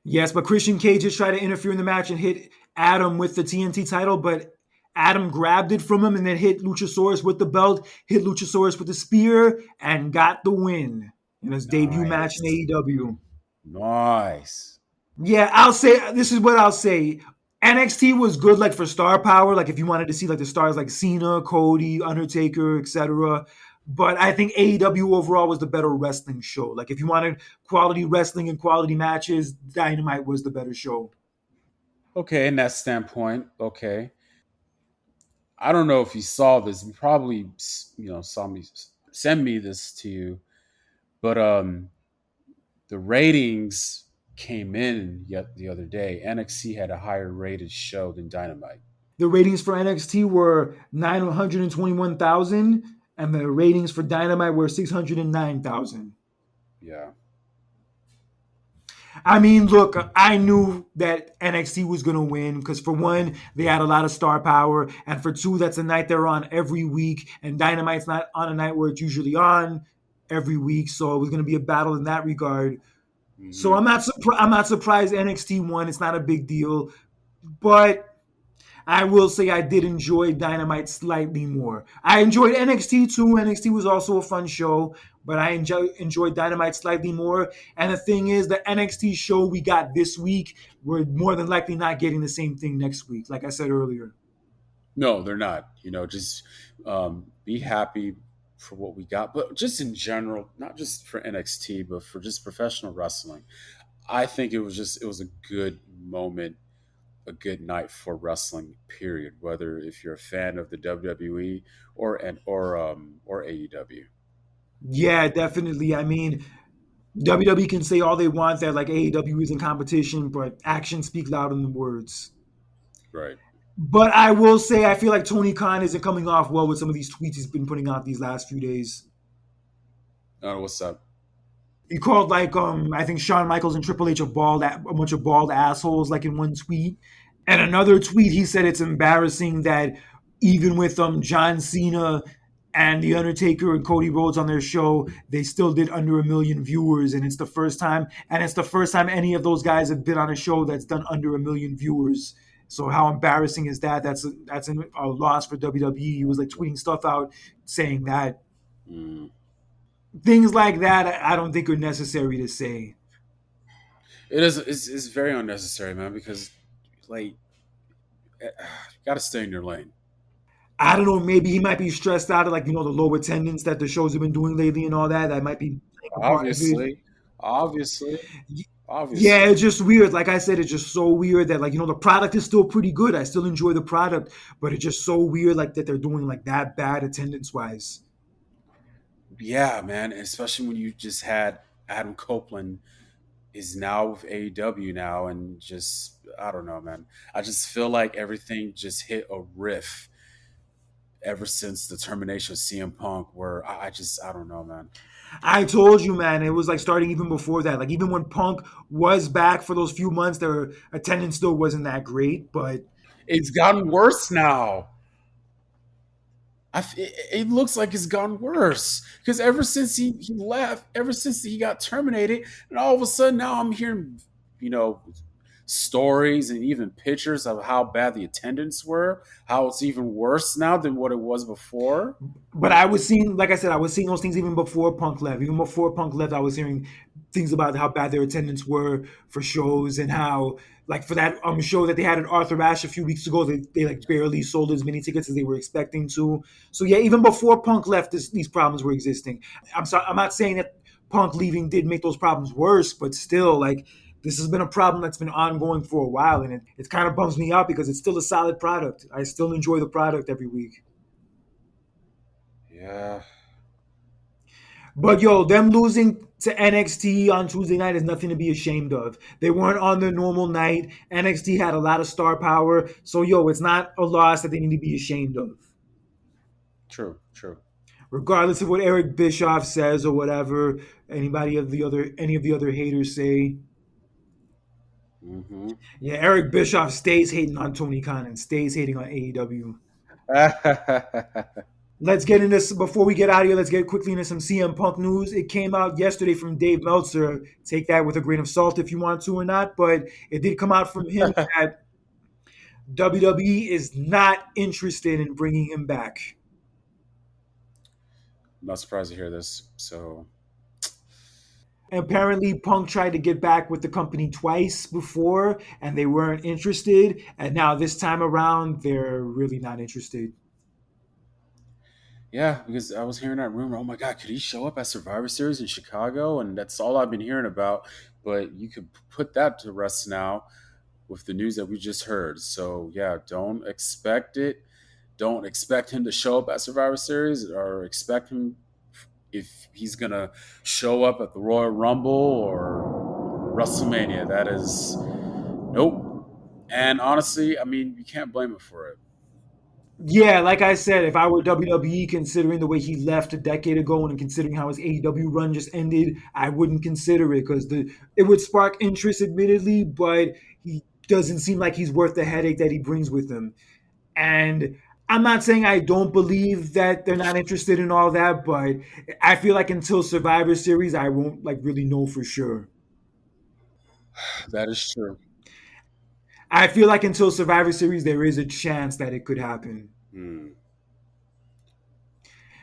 Yes, but Christian Cage just tried to interfere in the match and hit Adam with the TNT title, but Adam grabbed it from him and then hit Luchasaurus with the belt, hit Luchasaurus with the spear, and got the win in his debut match in Nice, AEW. nice. Yeah, I'll say this is what I'll say. NXT was good, like for star power, like if you wanted to see like the stars like Cena, Cody, Undertaker, etc. But I think AEW overall was the better wrestling show. Like if you wanted quality wrestling and quality matches, Dynamite was the better show. Okay, in that standpoint, okay. I don't know if you saw this. You probably saw me send me this to you, but the ratings came in yet the other day. NXT had a higher rated show than Dynamite. The ratings for NXT were 921,000, and the ratings for Dynamite were 609,000. Yeah. I mean, look, I knew that NXT was going to win because, for one, they had a lot of star power. And for two, that's a night they're on every week. And Dynamite's not on a night where it's usually on every week. So it was going to be a battle in that regard. So Hmm. I'm not surprised NXT won. It's not a big deal. But I will say I did enjoy Dynamite slightly more. I enjoyed NXT too. NXT was also a fun show, but I enjoyed Dynamite slightly more. And the thing is, the NXT show we got this week, we're more than likely not getting the same thing next week, like I said earlier. No, they're not. Just be happy for what we got, but just in general, not just for NXT, but for just professional wrestling. I think it was a good moment, a good night for wrestling. Period. Whether if you're a fan of the WWE or AEW. Yeah, definitely. I mean, WWE can say all they want that like AEW is in competition, but actions speak louder than words. Right. But I will say I feel like Tony Khan isn't coming off well with some of these tweets he's been putting out these last few days. What's up? He called like I think Shawn Michaels and Triple H a bunch of bald assholes like in one tweet. And another tweet he said it's embarrassing that even with John Cena and The Undertaker and Cody Rhodes on their show, they still did under 1 million viewers, and it's the first time any of those guys have been on a show that's done under 1 million viewers. So how embarrassing is that? A loss for WWE. He was like tweeting stuff out saying that Mm. things like that. I don't think are necessary to say. It is. It's very unnecessary, man. Because like, you got to stay in your lane. I don't know. Maybe he might be stressed out of like the low attendance that the shows have been doing lately and all that. That might be playing a part of it. Obviously, obviously, Yeah, obviously. it's just weird. Like I said, it's just so weird that like the product is still pretty good. I still enjoy the product, but it's just so weird like that they're doing like that bad attendance wise. Yeah, man. Especially when you just had Adam Copeland is now with AEW now, and just I don't know, man. I just feel like everything just hit a riff ever since the termination of CM Punk, where I don't know, man. I told you, man, it was like starting even before that. Like even when Punk was back for those few months, their attendance still wasn't that great. But It's gotten worse now. It looks like it's gone worse because ever since he left, ever since he got terminated, and all of a sudden now I'm hearing, you know, stories and even pictures of how bad the attendance were, how it's even worse now than what it was before. But I was seeing, like I said, I was seeing those things even before Punk left. Even before Punk left, I was hearing things about how bad their attendance were for shows and how, like, for that show that they had at Arthur Ashe a few weeks ago, they like barely sold as many tickets as they were expecting to. So yeah, even before Punk left, these problems were existing. I'm sorry, I'm not saying that Punk leaving did make those problems worse, but still, like, this has been a problem that's been ongoing for a while, and it kind of bums me out because it's still a solid product. I still enjoy the product every week. Yeah, But yo, them losing to NXT on Tuesday night is nothing to be ashamed of. They weren't on their normal night. NXT had a lot of star power. So yo, it's not a loss that they need to be ashamed of. true, true. Regardless of what Eric Bischoff says or whatever any of the other haters say. Hmm. Yeah, Eric Bischoff stays hating on Tony Khan and stays hating on AEW. Let's get into this before we get out of here. Let's get quickly into some CM Punk news. It came out yesterday from Dave Meltzer. Take that with a grain of salt if you want to or not, but it did come out from him that WWE is not interested in bringing him back. I'm not surprised to hear this. So, And apparently, Punk tried to get back with the company twice before, and they weren't interested. And now this time around, they're really not interested. Yeah, because I was hearing that rumor. Oh my God, could he show up at Survivor Series in Chicago? And that's all I've been hearing about. But you could put that to rest now with the news that we just heard. So yeah, don't expect it. Don't expect him to show up at Survivor Series, or expect him if he's gonna show up at the Royal Rumble or WrestleMania. That is nope. And honestly, I mean, you can't blame him for it. Yeah, like I said, if I were WWE, considering the way he left a decade ago and considering how his AEW run just ended, I wouldn't consider it because the it would spark interest, admittedly, but he doesn't seem like he's worth the headache that he brings with him. And I'm not saying I don't believe that they're not interested in all that, but I feel like until Survivor Series, I won't like really know for sure. That is true. I feel like until Survivor Series, there is a chance that it could happen. Hmm.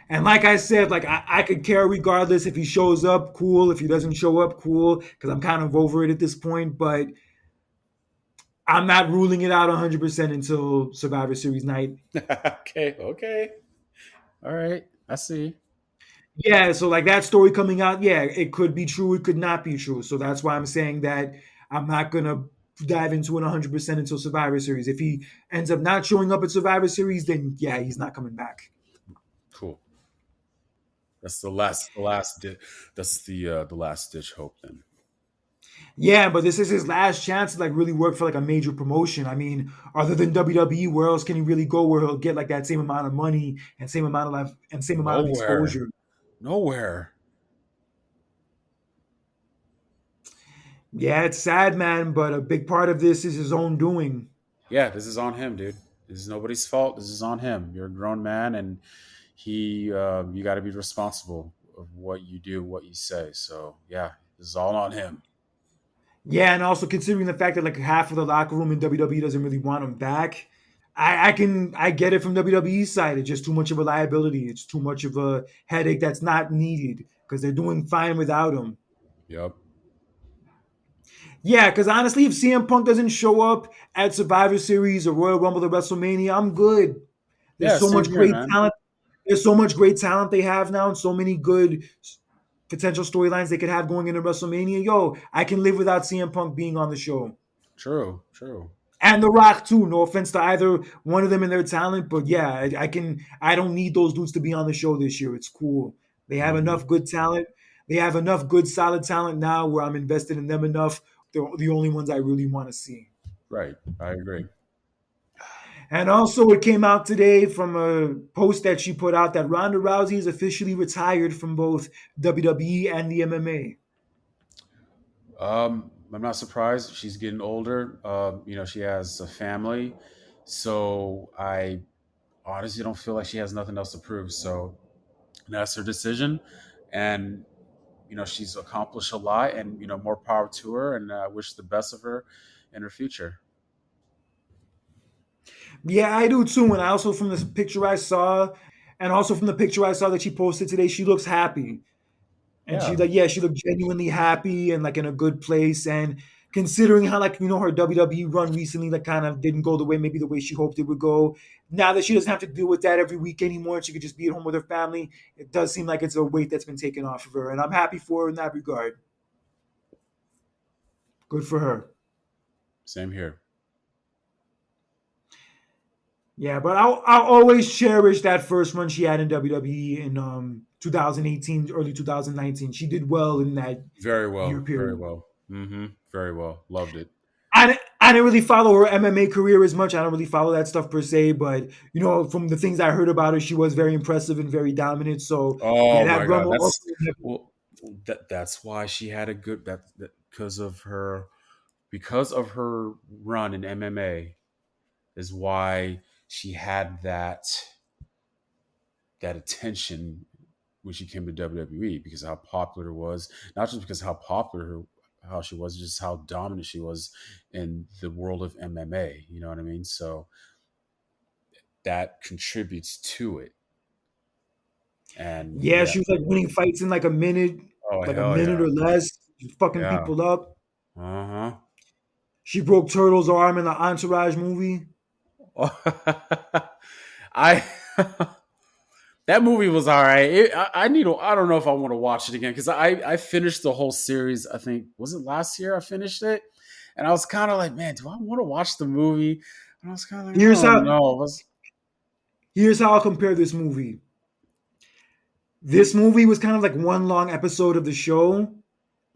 And like I said, like I could care regardless if he shows up, cool. If he doesn't show up, cool. Because I'm kind of over it at this point. But I'm not ruling it out 100% until Survivor Series night. Okay, okay. All right. I see. Yeah, so like that story coming out, yeah, it could be true, it could not be true. So that's why I'm saying that I'm not gonna dive into it 100% until Survivor Series. If he ends up not showing up at Survivor Series, then yeah, he's not coming back. Cool. That's that's the last ditch hope then. Yeah, but this is his last chance to like really work for like a major promotion. I mean, other than WWE, where else can he really go where he'll get like that same amount of money and same amount of life and same amount of Nowhere. exposure? Nowhere. Yeah, it's sad, man, but a big part of this is his own doing. Yeah, this is on him, dude. This is nobody's fault. This is on him. You're a grown man, and you got to be responsible of what you do, what you say. So yeah, this is all on him. Yeah, and also considering the fact that like half of the locker room in WWE doesn't really want him back, I get it from WWE's side. It's just too much of a liability. It's too much of a headache that's not needed because they're doing fine without him. Yep. Yeah, because honestly, if CM Punk doesn't show up at Survivor Series or Royal Rumble or WrestleMania, I'm good. There's Yeah. so Same much here, great man. talent. There's so much great talent they have now, and so many good potential storylines they could have going into WrestleMania. Yo, I can live without CM Punk being on the show. True. True. And The Rock too. No offense to either one of them and their talent, but yeah, I can. I don't need those dudes to be on the show this year. It's cool. They have Hmm. enough good talent. They have enough good solid talent now where I'm invested in them enough. They're the only ones I really want to see. Right. I agree. And also, it came out today from a post that she put out that Ronda Rousey is officially retired from both WWE and the MMA. I'm not surprised. She's getting older. She has a family, so I honestly don't feel like she has nothing else to prove. So that's her decision, and she's accomplished a lot, and more power to her. And I wish the best of her in her future. Yeah, I do too. And I also from this picture I saw, and also from the picture I saw that she posted today, she looks happy. And she Yeah, like, yeah, she looked genuinely happy and like in a good place. And considering how like her WWE run recently like kind of didn't go the way maybe the way she hoped it would go. Now that she doesn't have to deal with that every week anymore, and she could just be at home with her family, it does seem like it's a weight that's been taken off of her. And I'm happy for her in that regard. Good for her. same here. Yeah, but I'll always cherish that first run she had in WWE in 2018, early 2019. She did well in that Very year well, very period. well. Very well. Loved it. I didn't really follow her MMA career as much. I don't really follow that stuff per se, but from the things I heard about her, she was very impressive and very dominant. So yeah, Oh that my run God, will also. well, that's why she had a good that because of her run in MMA is why she had that attention when she came to WWE, because of how popular it was, not just because of how she was, just how dominant she was in the world of MMA. You know what I mean? So that contributes to it. And Yeah, yeah, she was like winning fights in oh like a hell minute yeah, or less, fucking yeah, people up. uh She broke Turtle's arm in the Entourage movie. huh. I That movie was all right. I need to. I don't know if I want to watch it again because I finished the whole series. I think was it last year I finished it, and I was kind of like, man, do I want to watch the movie? And I was kind of like, I Here's don't how know. It was, here's how I'll compare this movie. This movie was kind of like one long episode of the show, mhm.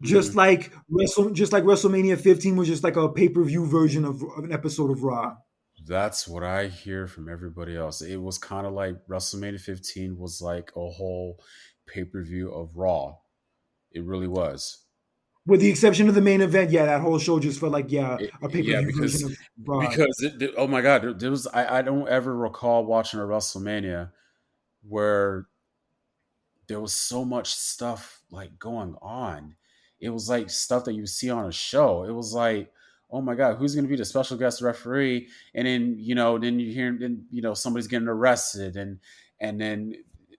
just like WrestleMania 15 was just like a pay-per-view version of an episode of Raw. That's what I hear from everybody else. It was kind of like WrestleMania 15 was like a whole pay per view of Raw. It really was. With the exception of the main event, yeah, that whole show just felt like a Yeah, pay-per-view version of Raw. oh my god, there was I don't ever recall watching a WrestleMania where there was so much stuff like going on. It was like stuff that you see on a show. It was like, oh my god, who's going to be the special guest referee? And then then you hear then somebody's getting arrested, and then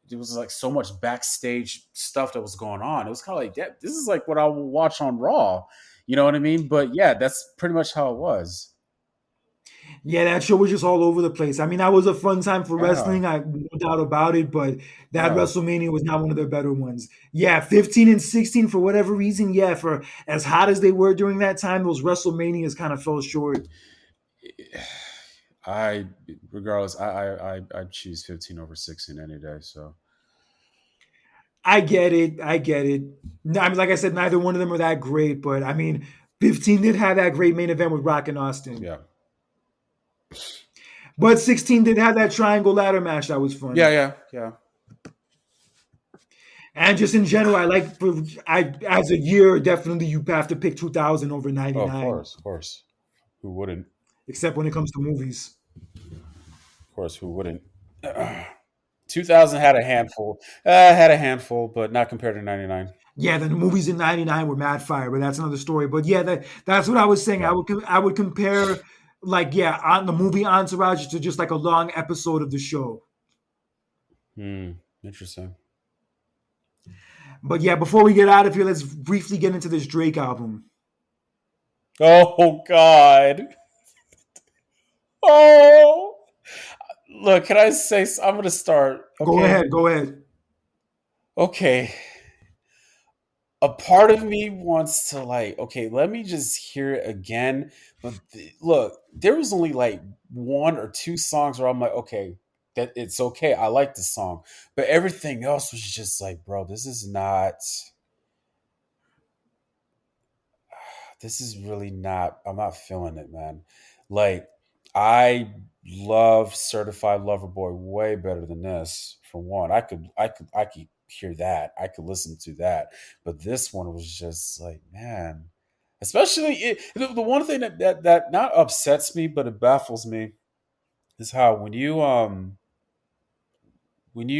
there was like so much backstage stuff that was going on. It was kind of like that. This is like what I will watch on Raw. You know what I mean? But yeah, that's pretty much how it was. Yeah, that show was just all over the place. I mean, that was a fun time for Yeah, wrestling, I no doubt about it, but that yeah. WrestleMania was not one of their better ones. Yeah, 15 and 16 for whatever reason, yeah, for as hot as they were during that time, those WrestleManias kind of fell short. I regardless, I choose 15 over 16 any day. So I get it. I get it. I mean, like I said, neither one of them are that great, but I mean, 15 did have that great main event with Rock and Austin. yeah. But 16 did have that triangle ladder match that was Yeah, fun. yeah, yeah. And just in general, I as a year, definitely you have to pick 2000 over Oh, of 99, course, of course. Who wouldn't? except when it comes to movies. Of course, who wouldn't? 2000 had a handful. Had a handful, but not compared to 99. Yeah, the movies in 99 were mad fire, but that's another story. But yeah, that's what I was saying. Yeah. I would compare like yeah, on the movie Entourage to just like a long episode of the show. Hmm. Interesting. But yeah, before we get out of here, let's briefly get into this Drake album. Oh God. Oh. Look, can I say? I'm gonna start. Go Okay. ahead, go ahead. Okay. A part of me wants to like, okay, let me just hear it again. But look, there was only like one or two songs where I'm like, okay, that it's okay. I like the song, but everything else was just like, bro, this is not. This is really not. I'm not feeling it, man. Like, I love Certified Lover Boy way better than this. For one, I could hear that. I could listen to that, but this one was just like, man. Especially the one thing that not upsets me, but it baffles me is how when you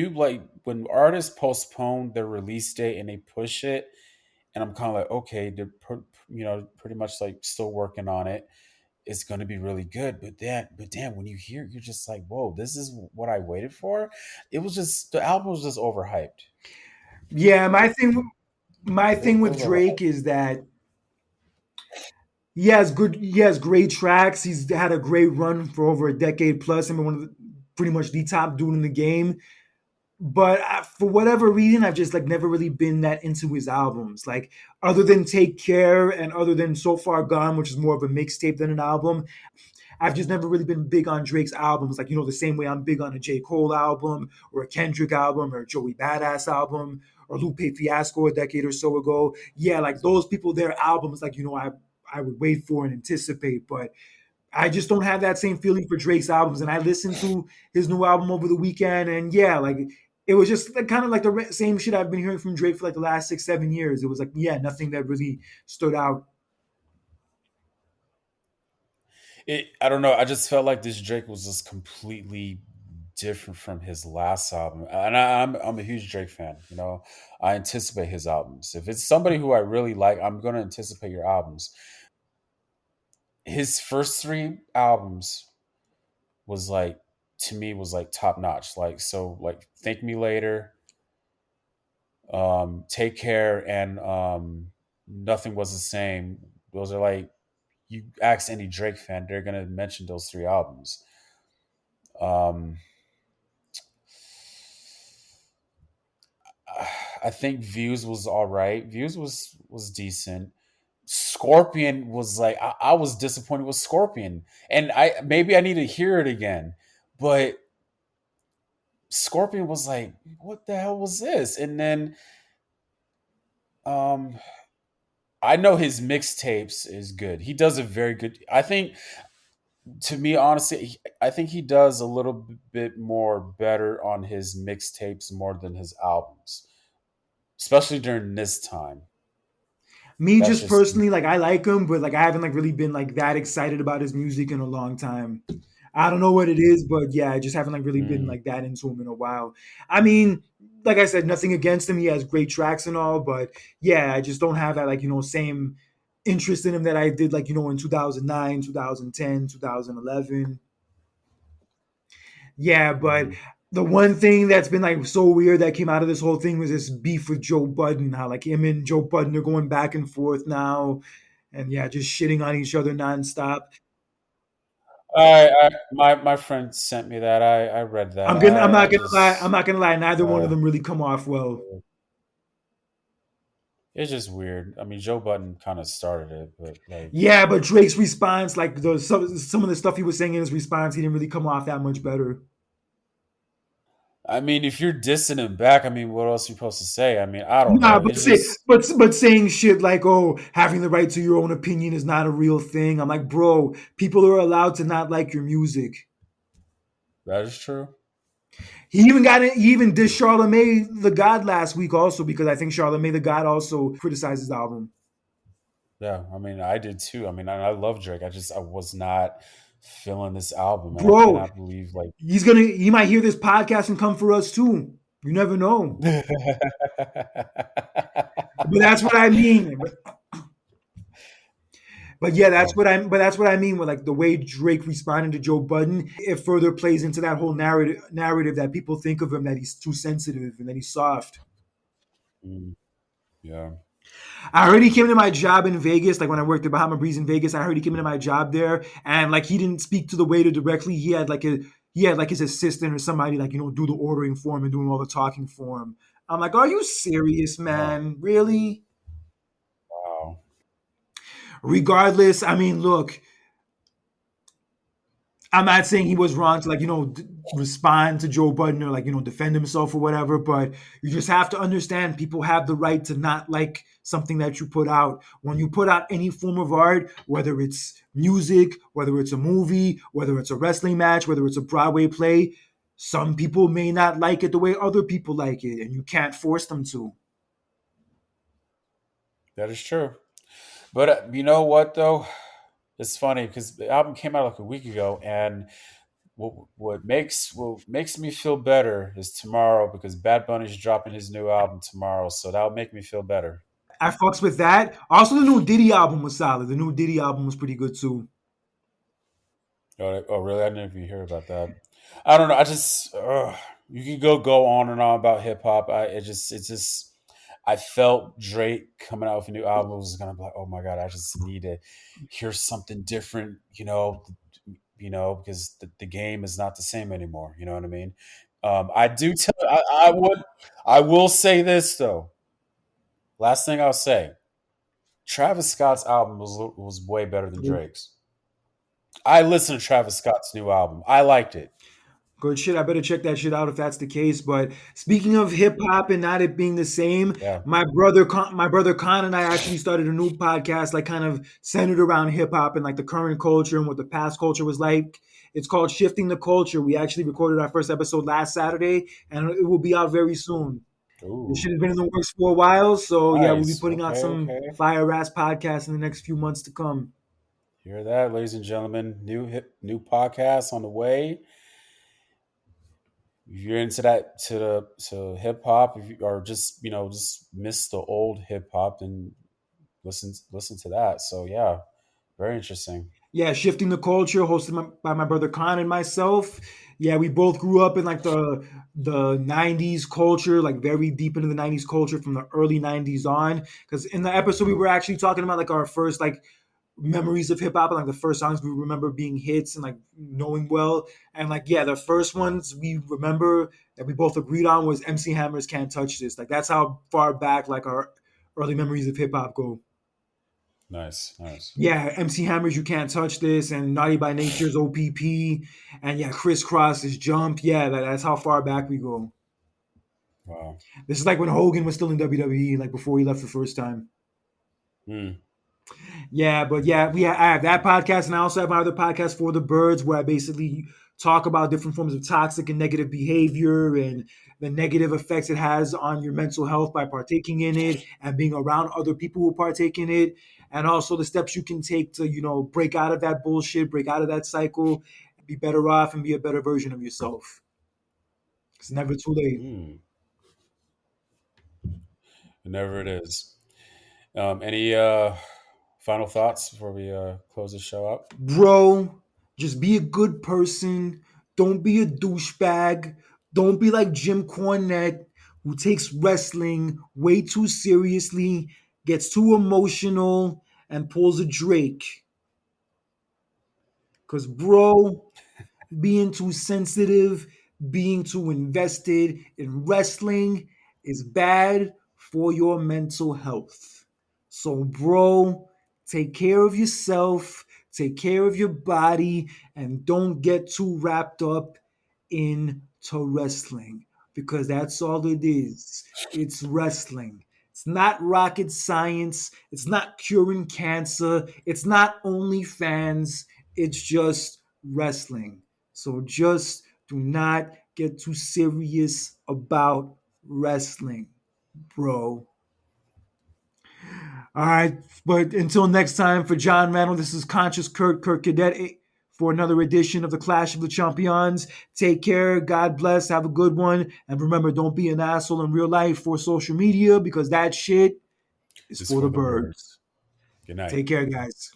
like when artists postpone their release date and they push it, and I'm kind of like, okay, they're pretty much like still working on it. It's going to be really good, but damn, when you hear it, you're just like, whoa, this is what I waited for. It was just the album was just overhyped. Yeah, my thing It with was overhyped. Drake is that he has great tracks. He's had a great run for over a decade plus. I mean, one of the, pretty much the top dude in the game. But for whatever reason, I've just like never really been that into his albums. Like other than Take Care and other than So Far Gone, which is more of a mixtape than an album, I've just never really been big on Drake's albums. Like the same way I'm big on a J Cole album or a Kendrick album or a Joey Badass album or Lupe Fiasco a decade or so ago. Yeah, like those people, their albums, like I would wait for and anticipate, but I just don't have that same feeling for Drake's albums. And I listened to his new album over the weekend, and yeah, like it was just like, kind of like the same shit I've been hearing from Drake for like the last 6, 7 years. It was like yeah, nothing that really stood out. I don't know. I just felt like this Drake was just completely different from his last album, and I'm a huge Drake fan. I anticipate his albums. If it's somebody who I really like, I'm going to anticipate your albums. His first three albums was like to me was like top notch. Like so, like Thank Me Later, Take Care, and Nothing Was the Same. Those are like you ask any Drake fan, they're gonna mention those three albums. Um, I think Views was all right. Views was decent. Scorpion was like I was disappointed with Scorpion, and I maybe I need to hear it again, but Scorpion was like, what the hell was this? And then um I know his mixtapes is good. He does a very good. I think, to me, honestly, I think he does a little bit more better on his mixtapes more than his albums, especially during this time. Me That's just just personally, like I like him, but like I haven't like really been like that excited about his music in a long time. I don't know what it is, but yeah, I just haven't like really been mm, like that into him in a while. I mean, like I said, nothing against him. He has great tracks and all, but yeah, I just don't have that like, same interest in him that I did like, in 2009, 2010, 2011. Yeah, but mhm. the one thing that's been like so weird that came out of this whole thing was this beef with Joe Budden. How like him and Joe Budden are going back and forth now, and yeah, just shitting on each other nonstop. My friend sent me that. I read that. I'm I not gonna lie. I'm just not gonna lie. Neither one of uh, them really come off well. it's just weird. I mean, Joe Button kind of started it, but like, Yeah, but Drake's response, like some of the stuff he was saying in his response, he didn't really come off that much better. I mean, if you're dissing him back, I mean, what else are you supposed to say? I mean, I don't Nah, know. but It's say, just but saying shit like, "Oh, having the right to your own opinion is not a real thing." I'm like, bro, people are allowed to not like your music. that is true. He even dissed Charlamagne the God last week also because I think Charlamagne the God also criticized his album. Yeah, I mean, I did too. I mean, I love Drake. I was not feeling this album, and I Bro, cannot believe like. he might hear this podcast and come for us too. You never know. But that's what I mean. But yeah, Oh, that's what I mean with like the way Drake responded to Joe Budden. It further plays into that whole narrative that people think of him that he's too sensitive and that he's soft. mm, yeah. I heard he came into my job in Vegas, like when I worked at Bahama Breeze in Vegas. I heard he came into my job there, and like he didn't speak to the waiter directly. He had like his assistant or somebody like do the ordering for him and doing all the talking for him. I'm like, are you serious, Oh, man? Really? wow. Regardless, I mean, look, I'm not saying he was wrong to like respond to Joe Budden or like defend himself or whatever, but you just have to understand people have the right to not like something that you put out. When you put out any form of art, whether it's music, whether it's a movie, whether it's a wrestling match, whether it's a Broadway play, some people may not like it the way other people like it, and you can't force them to. That is true. But you know what though? It's funny because the album came out like a week ago, and what makes me feel better is tomorrow because Bad Bunny's dropping his new album tomorrow, so that'll make me feel better. I fucks with that. Also, the new Diddy album was solid. The new Diddy album was pretty good too. Oh, really? I didn't even hear about that. I don't know. I just you could go on and on about hip hop. It's just I felt Drake coming out with a new album was gonna be like, oh my god, I just need to hear something different. Because the game is not the same anymore. You know what I mean? I do tell. I will say this though. Last thing I'll say. Travis Scott's album was way better than Drake's. I listened to Travis Scott's new album. I liked it. Good shit. I better check that shit out if that's the case. But speaking of hip hop and not it being the same, Yeah. my brother Con and I actually started a new podcast, like kind of centered around hip hop and like the current culture and what the past culture was like. It's called Shifting the Culture. We actually recorded our first episode last Saturday, and it will be out very soon. This shit Ooh. has been in the works for a while, so yeah, we'll be Nice. putting out Okay. some Okay. fire ass podcasts in the next few months to come. Hear that, ladies and gentlemen? New podcast on the way. If you're into that to hip hop, if you or just just miss the old hip hop, then listen to that. So yeah, very interesting. Yeah, Shifting the Culture, hosted by my brother Khan and myself. Yeah, we both grew up in like the '90s culture, like very deep into the '90s culture from the early '90s on. Because in the episode we were actually talking about like our first like memories of hip hop, like the first songs we remember being hits and like knowing well. And like, yeah, the first ones we remember that we both agreed on was MC Hammer's Can't Touch This. Like, that's how far back like our early memories of hip hop go. Nice, nice. Yeah, MC Hammer's You Can't Touch This and Naughty by Nature's OPP. And yeah, Crisscross is Jump. Yeah, that's how far back we go. Wow. This is like when Hogan was still in WWE, like before he left the first time. Hmm. Yeah, but yeah, I have that podcast, and I also have my other podcast for the birds, where I basically talk about different forms of toxic and negative behavior and the negative effects it has on your mental health by partaking in it and being around other people who partake in it, and also the steps you can take to break out of that bullshit, break out of that cycle, be better off, and be a better version of yourself. It's never too late. Hmm. Whenever it is. Any final thoughts before we close the show up? Bro, just be a good person. Don't be a douchebag. Don't be like Jim Cornette, who takes wrestling way too seriously, gets too emotional, and pulls a Drake. Because, bro, being too sensitive, being too invested in wrestling is bad for your mental health. So, bro, take care of yourself, take care of your body, and don't get too wrapped up into wrestling because that's all it is. It's wrestling. It's not rocket science. It's not curing cancer. It's not OnlyFans. It's just wrestling. So just do not get too serious about wrestling, bro. All right, but until next time, for John Randall, this is Conscious Kurt Cadet for another edition of the Clash of the Champions. Take care, God bless, have a good one, and remember, don't be an asshole in real life for social media because that shit is It's for for the the birds. birds. Good night. Take care, guys.